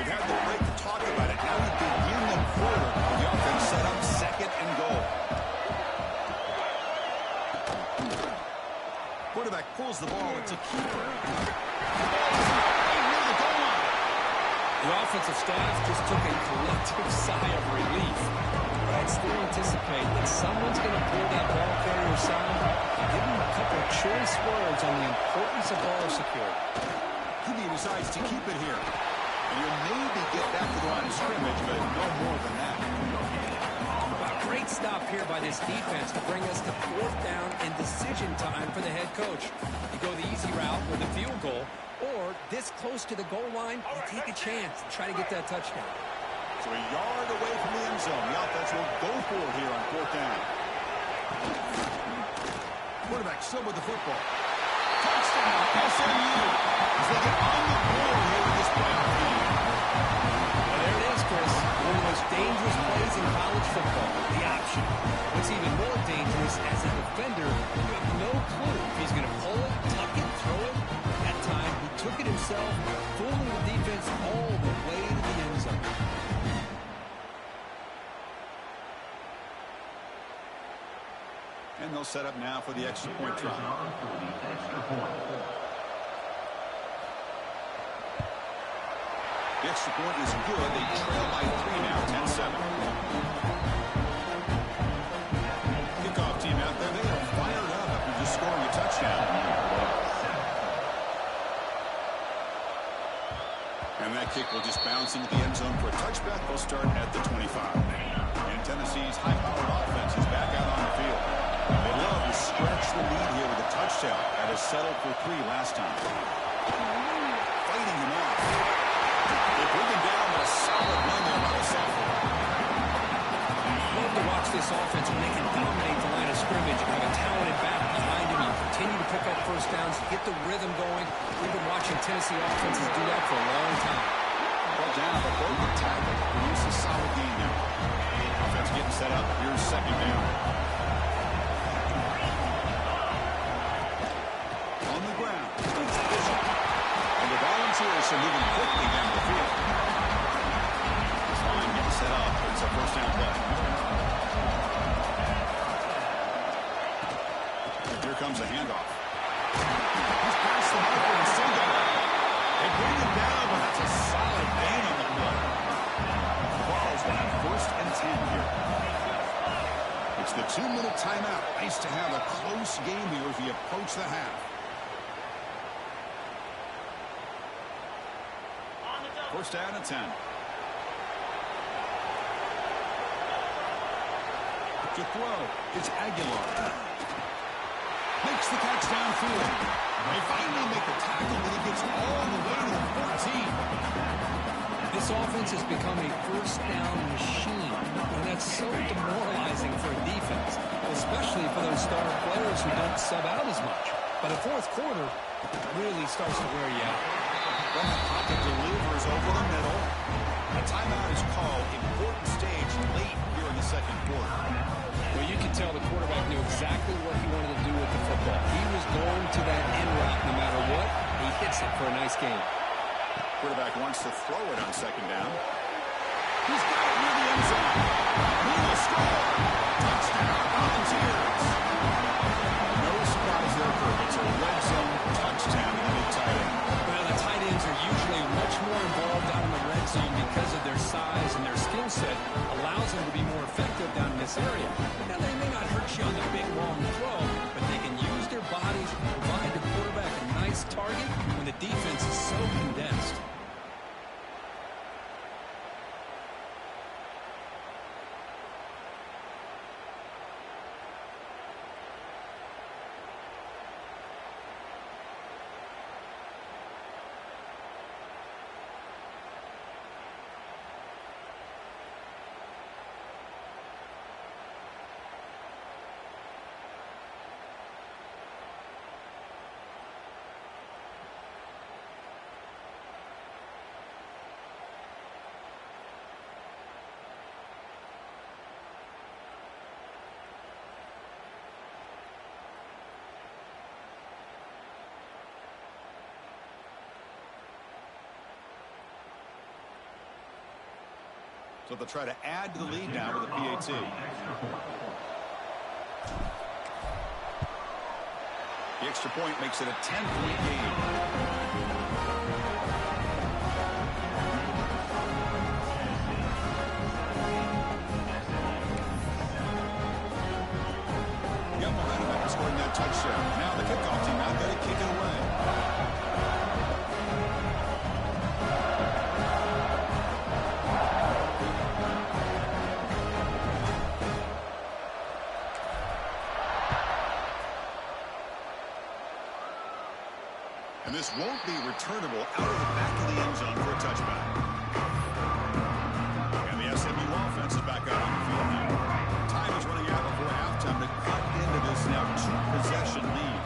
We've had the break to talk about it. Now we begin the quarter. The offense set up second and goal. Quarterback pulls the ball. It's a keeper. The offensive staff just took a collective sigh of relief. But I'd still anticipate that someone's going to pull that ball carrier aside and give him a couple of choice words on the importance of ball security. QB decides to keep it here. And you'll maybe get back to the line of scrimmage, but no more than that. A great stop here by this defense to bring us to 4th down and decision time for the head coach. You go the easy route with a field goal, or this close to the goal line, you take a chance and try to get that touchdown. So a yard away from the end zone. The offense will go for it here on 4th down. Quarterback still with the football. Touchdown, SMU. As they get on the board here with this playoff game. Well, there it is, Chris. One of the most dangerous plays in college football. The option. What's even more dangerous, as a defender, you have no clue if he's going to pull it, tuck it, throw it. That time, he took it himself, fooling the defense all the way to the end zone. And they'll set up now for the extra point try. The extra point is good. They trail by 3 now, 10-7. Kickoff team out there, they are fired up after just scoring a touchdown. And that kick will just bounce into the end zone for a touchback. They'll start at the 25. And Tennessee's high-powered offense is back out on the field. They love to stretch the lead here with a touchdown. That is settled for 3 last time. Fighting him off. They bring him down with a solid run there by the sophomore. Love to watch this offense when they can dominate the line of scrimmage and have a talented back behind him. You continue to pick up first downs, get the rhythm going. We've been watching Tennessee offenses do that for a long time. Well down, but both the tackle produce a solid gain there. Offense getting set up. Here's second down. On the ground. It's Bishop. And the Volunteers are moving quickly down the field. This line getting set up. It's a first down play. Here comes a handoff. He's past the marker and still got it. They bring him down, but that's a solid gain on the play. The ball's on 1st and 10 here. It's the 2-minute timeout. Nice to have a close game here as we approach the half. First down and 10. To throw, it's Aguilar. Makes the catch downfield. They finally make the tackle, but he gets all the way to the 14. This offense has become a first down machine, and that's so demoralizing for a defense, especially for those star players who don't sub out as much. But a fourth quarter really starts to wear you out. From the pocket, delivers over the middle. A timeout is called. Important stage late here in the second quarter. Well, you can tell the quarterback knew exactly what he wanted to do with the football. He was going to that end route no matter what. He hits it for a nice game. Quarterback wants to throw it on second down. He's got it near the end zone. He will score. Touchdown, Volunteers. No surprise there, Kirk. It's a red zone touchdown in the mid-tight end. Well, the tight ends are usually much more involved down in the red zone because of their size and their skill set allows them to be more effective down in this area. Now, they may not hurt you on the big, long throw, but they can use their bodies to provide the quarterback a nice target when the defense is so condensed. So they'll try to add to the lead now with a PAT. The extra point makes it a 10-point game. Scoring that touchdown. Now the kickoff team out there to kick it away. And this won't be returnable out of the back of the end zone for a touchback. And the SMU offense is back out on the field now. Time is running out before halftime to cut into this now two-possession lead.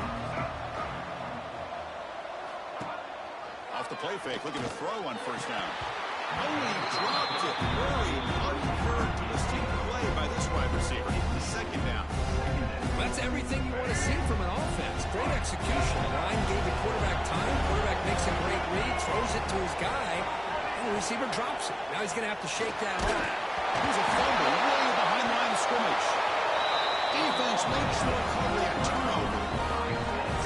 Off the play fake, looking to throw on first down. Oh, he dropped it. Very uncharacteristic play by this wide receiver. Second down. That's everything you want to see from an offense. Great execution. The line gave the quarterback time. Quarterback makes a great read, throws it to his guy, and the receiver drops it. Now he's going to have to shake that off. Here's a fumble way behind the line of scrimmage. Defense makes the recovery and turnover.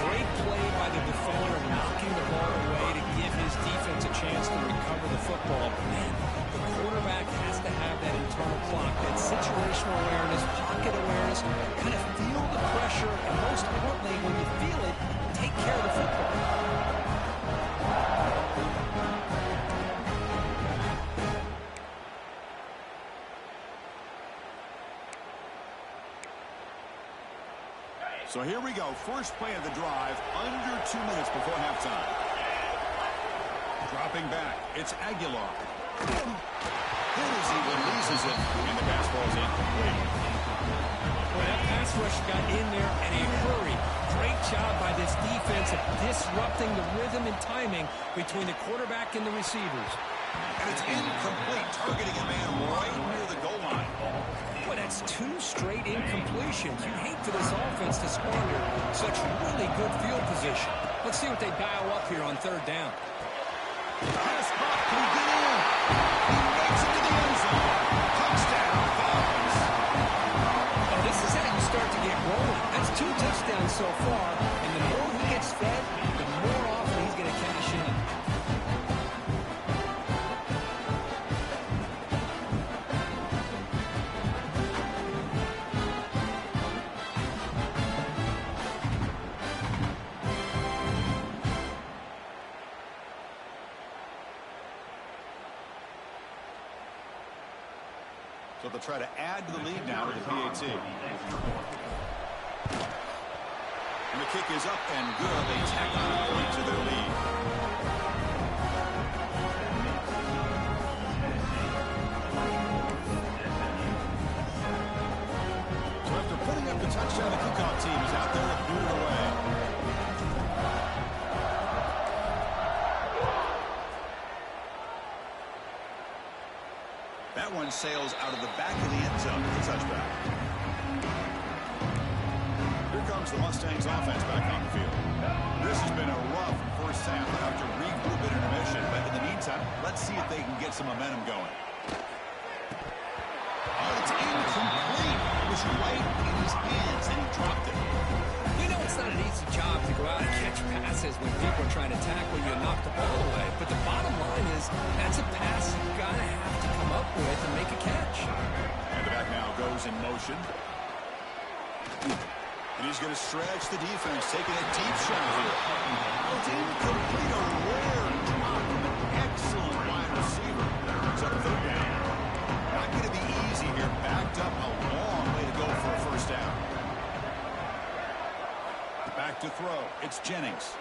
Great play by the defender, knocking the ball away to give his defense a chance to recover the football. But man, the quarterback has to have that internal clock, that situational awareness, pocket awareness, kind of feel the pressure, and most importantly, when you feel it, take care of the football. So here we go. First play of the drive, under 2 minutes before halftime. Dropping back, it's Aguilar. Hit as he releases it, and the pass ball's incomplete. Well, that pass rush got in there in a hurry. Great job by this defense of disrupting the rhythm and timing between the quarterback and the receivers. And it's incomplete, targeting a man right near the goal line. Boy, that's two straight incompletions. You hate for this offense to squander such really good field position. Let's see what they dial up here on third down. Pass block, can he get in? He makes it to the end zone. Touchdown, Falcons. Oh, this is how you start to get rolling. That's 2 touchdowns so far, and the more he gets fed, the more often he's going to cash in. So they'll try to add to the lead now with the PAT. And the kick is up and good. They tack on a point to their lead. So after putting up the touchdown, the kickoff team is out there to boot it away. That one sails out of the back of the end zone for the touchback. Here comes the Mustangs offense back on the field. This has been a rough first half. They'll have to regroup at intermission, but in the meantime, let's see if they can get some momentum going. Oh, it's incomplete. It was right in his hands, and he dropped it. You know it's not an easy job to go out and catch passes when people are trying to tackle you and knock the ball away. But the bottom line is that's a pass you've got to have to come up with and make a catch. And the back now goes in motion. And he's going to stretch the defense, taking a deep shot here. Oh, it's incomplete, a rare drop from an excellent wide receiver. It's up third down. Not going to be easy here. Backed up a long way to go for a first down. Back to throw. It's Jennings.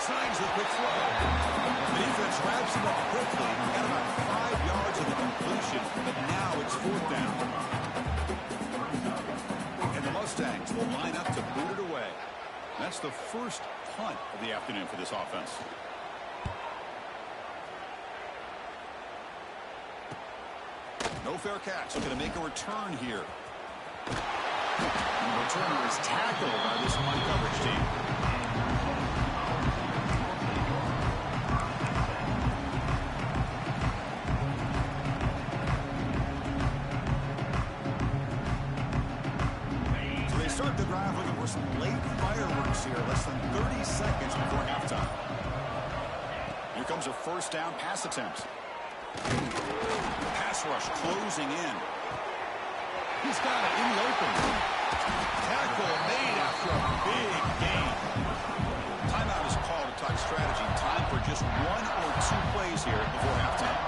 Signs the quick throw. The defense wraps him up quickly. Got about 5 yards of the completion, but now it's fourth down. And the Mustangs will line up to boot it away. That's the first punt of the afternoon for this offense. No fair catch. Looking to make a return here. And the returner is tackled by this man coverage team. comes a first down pass attempt. Pass rush closing in. He's got it in the open. Tackle made after a big gain. Timeout is called to talk strategy. Time for just 1 or 2 plays here before halftime.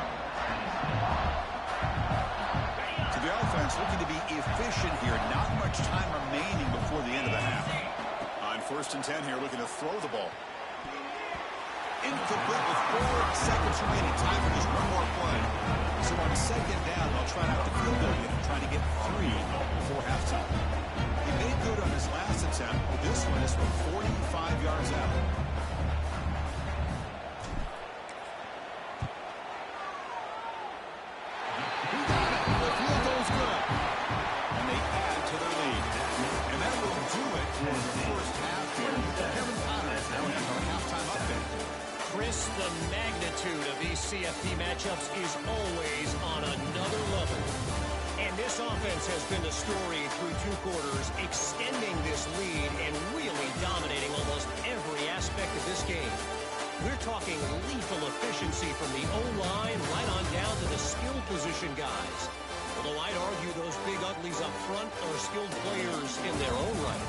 So the offense looking to be efficient here. Not much time remaining before the end of the half. On 1st and 10 here, looking to throw the ball. Incomplete with 4 seconds remaining. Time for just 1 more play. So on 2nd down, they'll try not to field goal yet, trying to get 3 before halftime. He made good on his last attempt. This one is from 45 yards out. He got it. The field goal's good. And they add to their lead. And that will do it for the first half here. Kevin Connors now has our halftime update. Chris, the magnitude of these CFP matchups is always on another level. And this offense has been the story through 2 quarters, extending this lead and really dominating almost every aspect of this game. We're talking lethal efficiency from the O-line right on down to the skill position guys. Although I'd argue those big uglies up front are skilled players in their own right.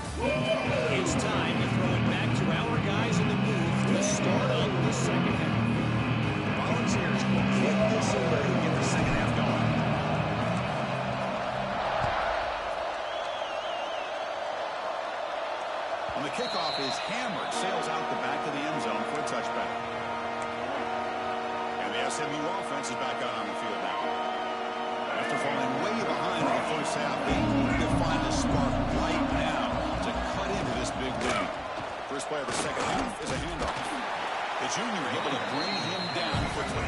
It's time to throw it back to our guys in the booth to start up the second half. Volunteers will kick this away to get the second half going. On the kickoff is hammered, sails out the back of the end zone for a touchback. And the SMU offense is back out on the field now. After falling way behind in the first half, they need to find a spark right now to cut into this big lead. First play of the second half is a handoff. The junior able to bring him down quickly.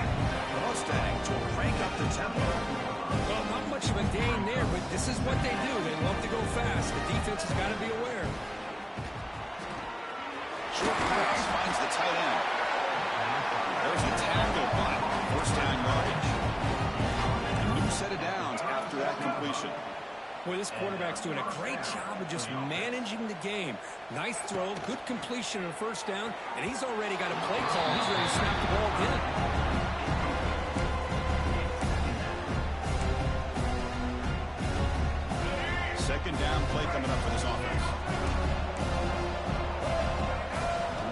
The Mustangs will crank up the tempo. Well, not much of a gain there, but this is what they do. They love to go fast. The defense has got to be aware. Short pass finds the tight end. There's a tackle by first down yardage. Set of downs after that completion. Boy, this quarterback's doing a great job of just managing the game. Nice throw, good completion on first down, and he's already got a play call. He's ready to snap the ball again. Second down play coming up for this offense.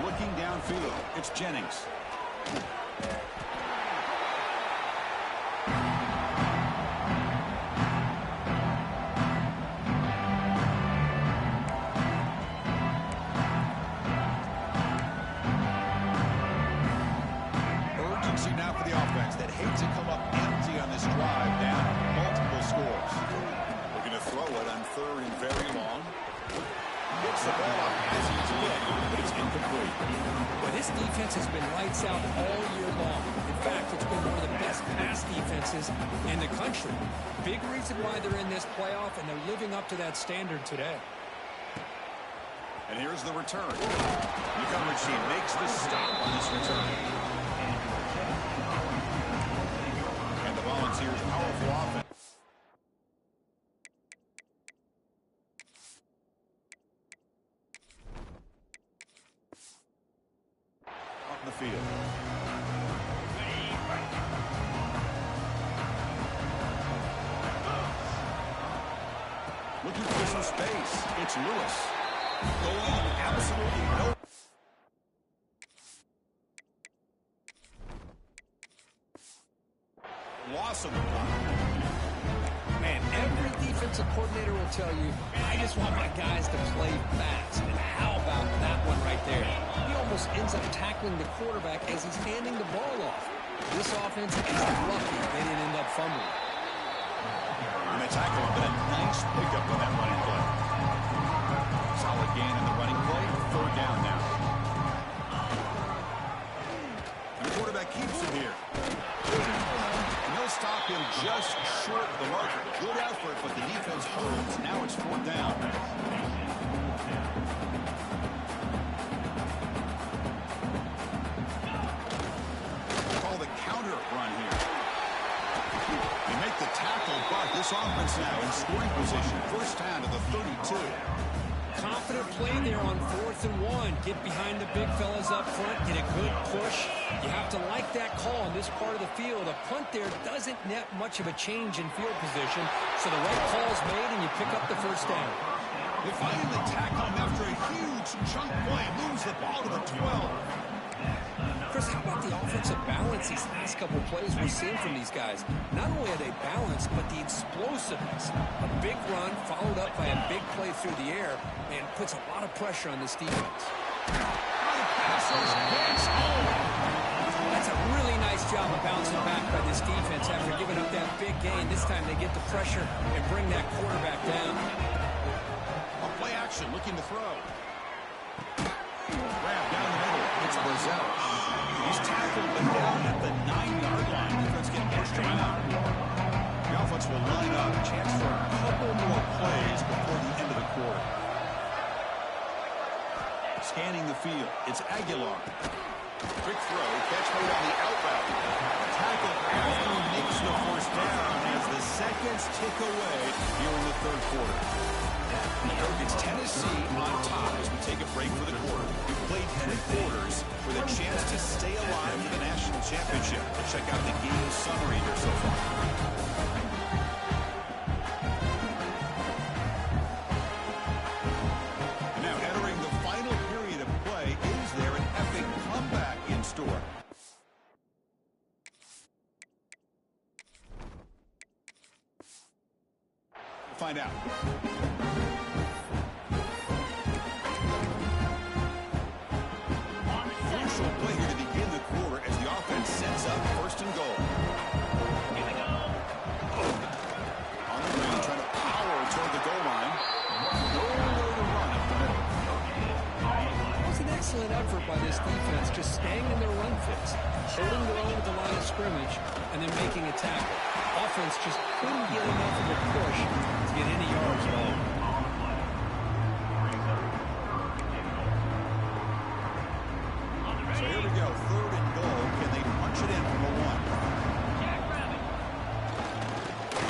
Looking downfield, it's Jennings. Has been lights out all year long. In fact, it's been one of the best pass defenses in the country. Big reason why they're in this playoff, and they're living up to that standard today. And here's the return. The coverage team makes the stop on this return. And the Volunteers' powerful offense. The field. Looking for some space. It's Lewis. Going absolutely no. Loss of the block. Man, every defensive coordinator will tell you, I just want my guys to play fast. And how about that one right there? He almost ends up tackling the quarterback as he's handing the ball off. This offense is lucky they didn't end up fumbling. And the tackle, but a nice pickup on that running play. Solid gain in the running play. Third down now. And the quarterback keeps it here. And they'll stop him just short of the marker. Good effort, but the defense holds. Now it's fourth down. Call the counter run here. They make the tackle, but this offense now in scoring position. First down to the 32. confident play there on 4th and 1. Get behind the big fellas up front, get a good push. You have to like that call in this part of the field. A punt there doesn't net much of a change in field position, so the right call is made and you pick up the first down. They finally tackle him after a huge chunk play. Moves the ball to the 12. Chris, how about the offensive balance these last couple of plays we're seeing from these guys? Not only are they balanced, but the explosiveness. A big run followed up by a big play through the air, and puts a lot of pressure on this defense. That's a really nice job of bouncing back by this defense after giving up that big gain. This time they get the pressure and bring that quarterback down. A play action, looking to throw. Grab down the middle. It's Brazil. He's tackled but down at the 9-yard line. Defense getting pushed around. The offense will line up. Chance for a couple more plays before the end of the quarter. Scanning the field. It's Aguilar. Quick throw. Catch made on the out route. Tackle after he makes the first down as the seconds tick away here in the third quarter. It's Tennessee on top as we take a break for the quarter. We've played 3 quarters with a chance to stay alive for the national championship. Let's check out the game summary here so far. And now entering the final period of play, is there an epic comeback in store? We'll find out. Play here to begin the quarter as the offense sets up 1st and goal. On the ground, trying to power toward the goal line. Nowhere to run up the middle. It was an excellent effort by this defense, just staying in their run fits, holding their own at the line of scrimmage, and then making a tackle. Offense just couldn't get enough of a push to get any yards at all. So here we go, 3rd and goal. Can they punch it in from the 1?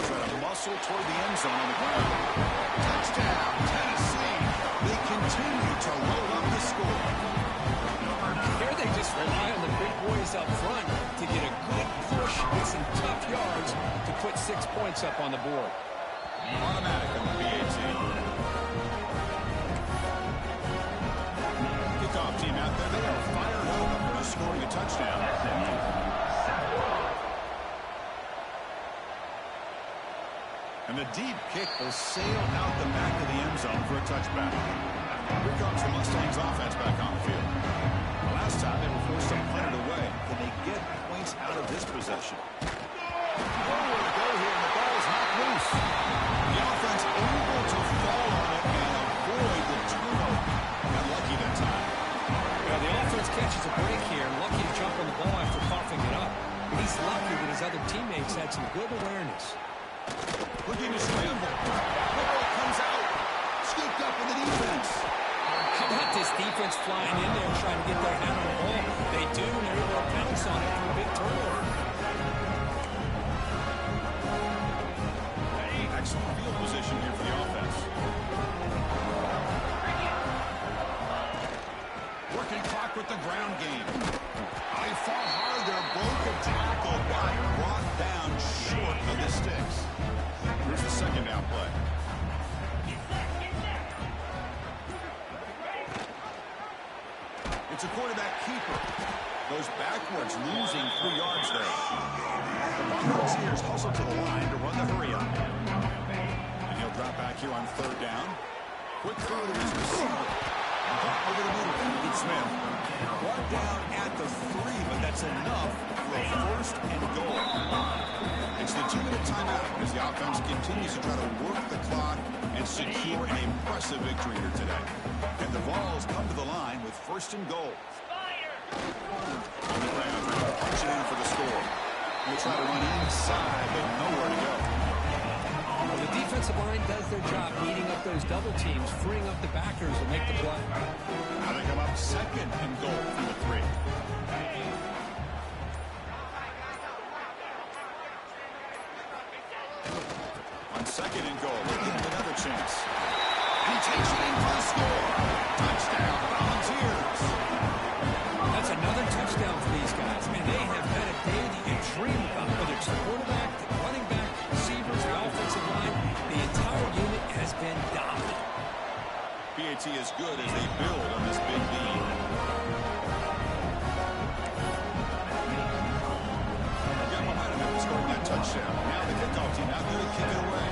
Try to muscle toward the end zone on the ground. Touchdown, Tennessee. They continue to load up the score. Here they just rely on the big boys up front to get a good push with some tough yards to put 6 points up on the board. Automatic on the PAT. Kickoff team out there. They are fired up for scoring a touchdown. And the deep kick will sail out the back of the end zone for a touchback. Here comes the Mustangs offense back on the field. Last time they were forced to punt it away. Can they get points out of this possession? Nowhere to go here, and the ball's not loose. The offense able to fall on it and avoid the turnover. Got lucky that time. Well, the offense catches a break here, lucky to jump on the ball after coughing it up. But he's lucky that his other teammates had some good awareness. Looking to scramble. The ball comes out. Scooped up in the defense. How about this defense flying in there trying to get their hand on the ball? They do, and they're able to pounce on it for a big turnover. Excellent field position here for the offense. Working clock with the ground game. I fought hard there, broke a tackle, but brought down short of the sticks. Here's the 2nd down play. It's a quarterback keeper. Goes backwards, losing 3 yards there. The Buccaneers hustle to the line to run the hurry up. And he'll drop back here on 3rd down. Quick throw to his receiver. Over the middle. It's Smith. Brought down at the 3, but that's enough for a 1st and goal. It's the 2-minute timeout as the offense continues to try to work the clock and secure an impressive victory here today. And the Vols come to the line with 1st and goal. On the ground, trying to punch it in for the score. We'll try to run inside, but nowhere to go. Well, the defensive line does their job beating up those double teams, freeing up the backers to make the play. Now they come up 2nd and goal from the 3. On 2nd and goal, we'll give them another chance. And he takes it in for the score. Touchdown, Volunteers. That's another touchdown for these guys. Man, they have had a day that you dream about, whether it's the quarterback, the running back, the receivers, the offensive line. The entire unit has been dominant. PAT is good as they build on this big lead. Got behind him after scoring that touchdown. Now the kickoff team out there to kick it away.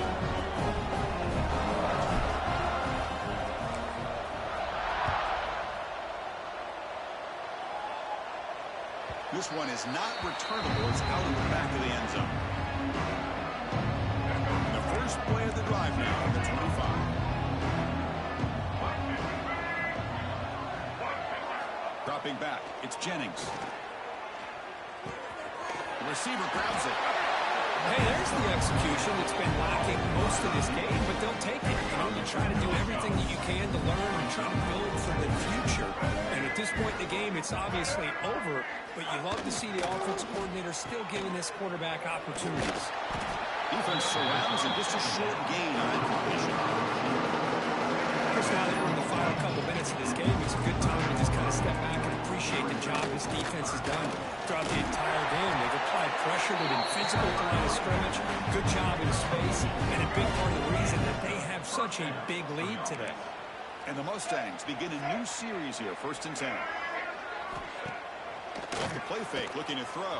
This one is not returnable. It's out of the back of the end zone. The first play of the drive now on the 25. Dropping back, it's Jennings. The receiver grabs it. Hey, there's the execution that's been lacking most of this game, but they'll take it. You know, you try to do everything that you can to learn and try to build for the future. And at this point in the game, it's obviously over, but you love to see the offense coordinator still giving this quarterback opportunities. Defense surrounds him, just a short gain on that completion. Now that we're in the final couple minutes of this game, it's a good time to just kind of step back and appreciate the job this defense has done throughout the entire game. They've applied pressure. They've been physical at the line of scrimmage. Good job in space, and a big part of the reason that they have such a big lead today. And the Mustangs begin a new series here, 1st and 10. Off the play fake, looking to throw.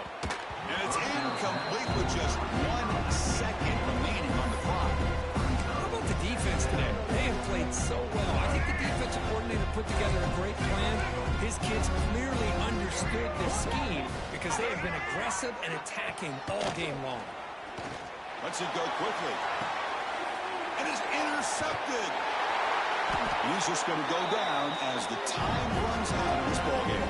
And it's incomplete with just 1 second remaining on the clock. How about the defense today? They have played so well. I think the defensive coordinator put together a great plan. His kids clearly understood the scheme because they have been aggressive and attacking all game long. Lets it go quickly. And it's intercepted. He's just going to go down as the time runs out in this ballgame.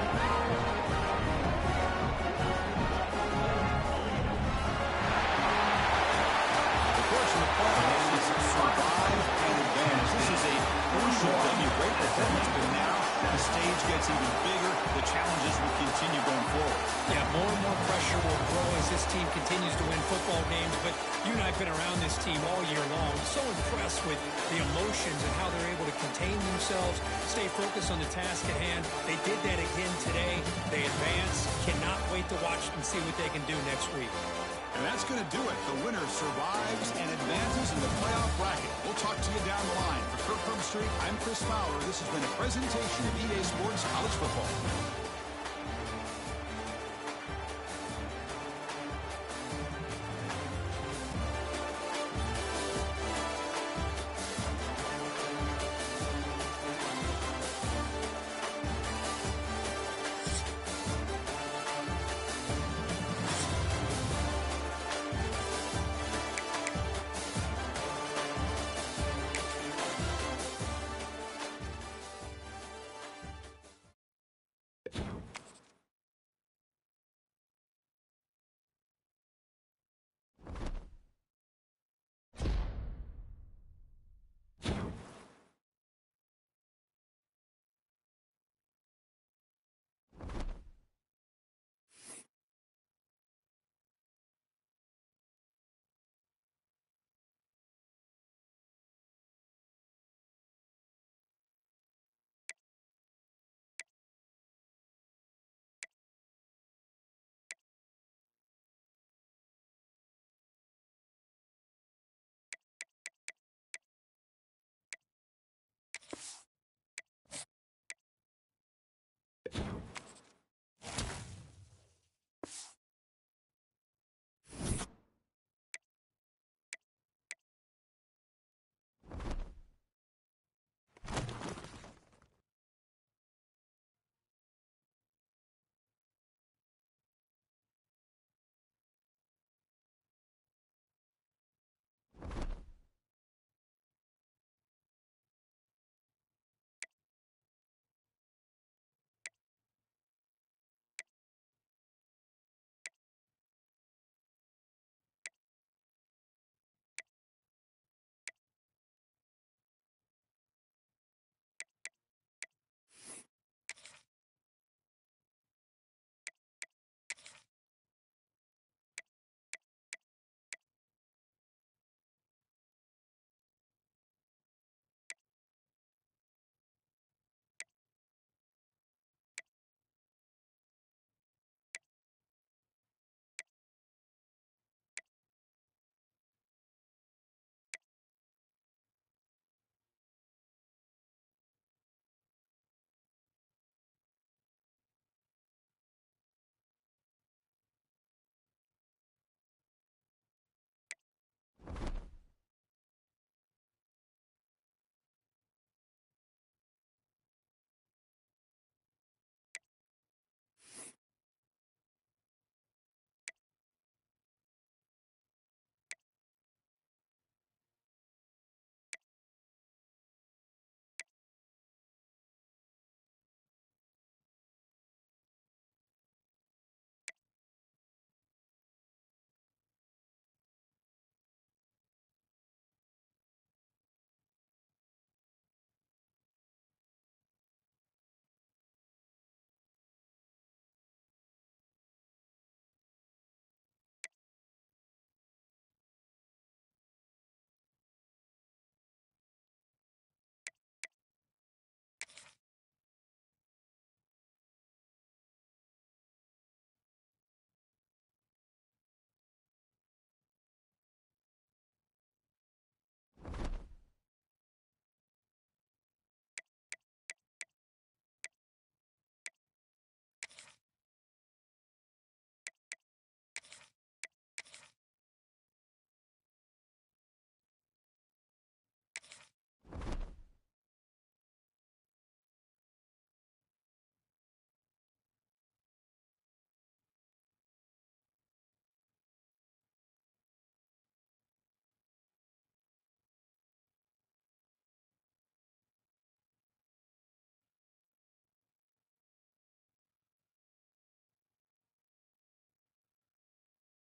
Survive and advance. This is a crucial W. Great performance, but now the stage gets even bigger. The challenges will continue going forward. Yeah, more and more pressure will grow as this team continues to win football games. But you and I have been around this team all year long. So impressed with the emotions and how they're able to contain themselves, stay focused on the task at hand. They did that again today. They advance. Cannot wait to watch and see what they can do next week. And that's going to do it. The winner survives and advances in the playoff bracket. We'll talk to you down the line. For Kirk Herbstreit, I'm Chris Fowler. This has been a presentation of EA Sports College Football.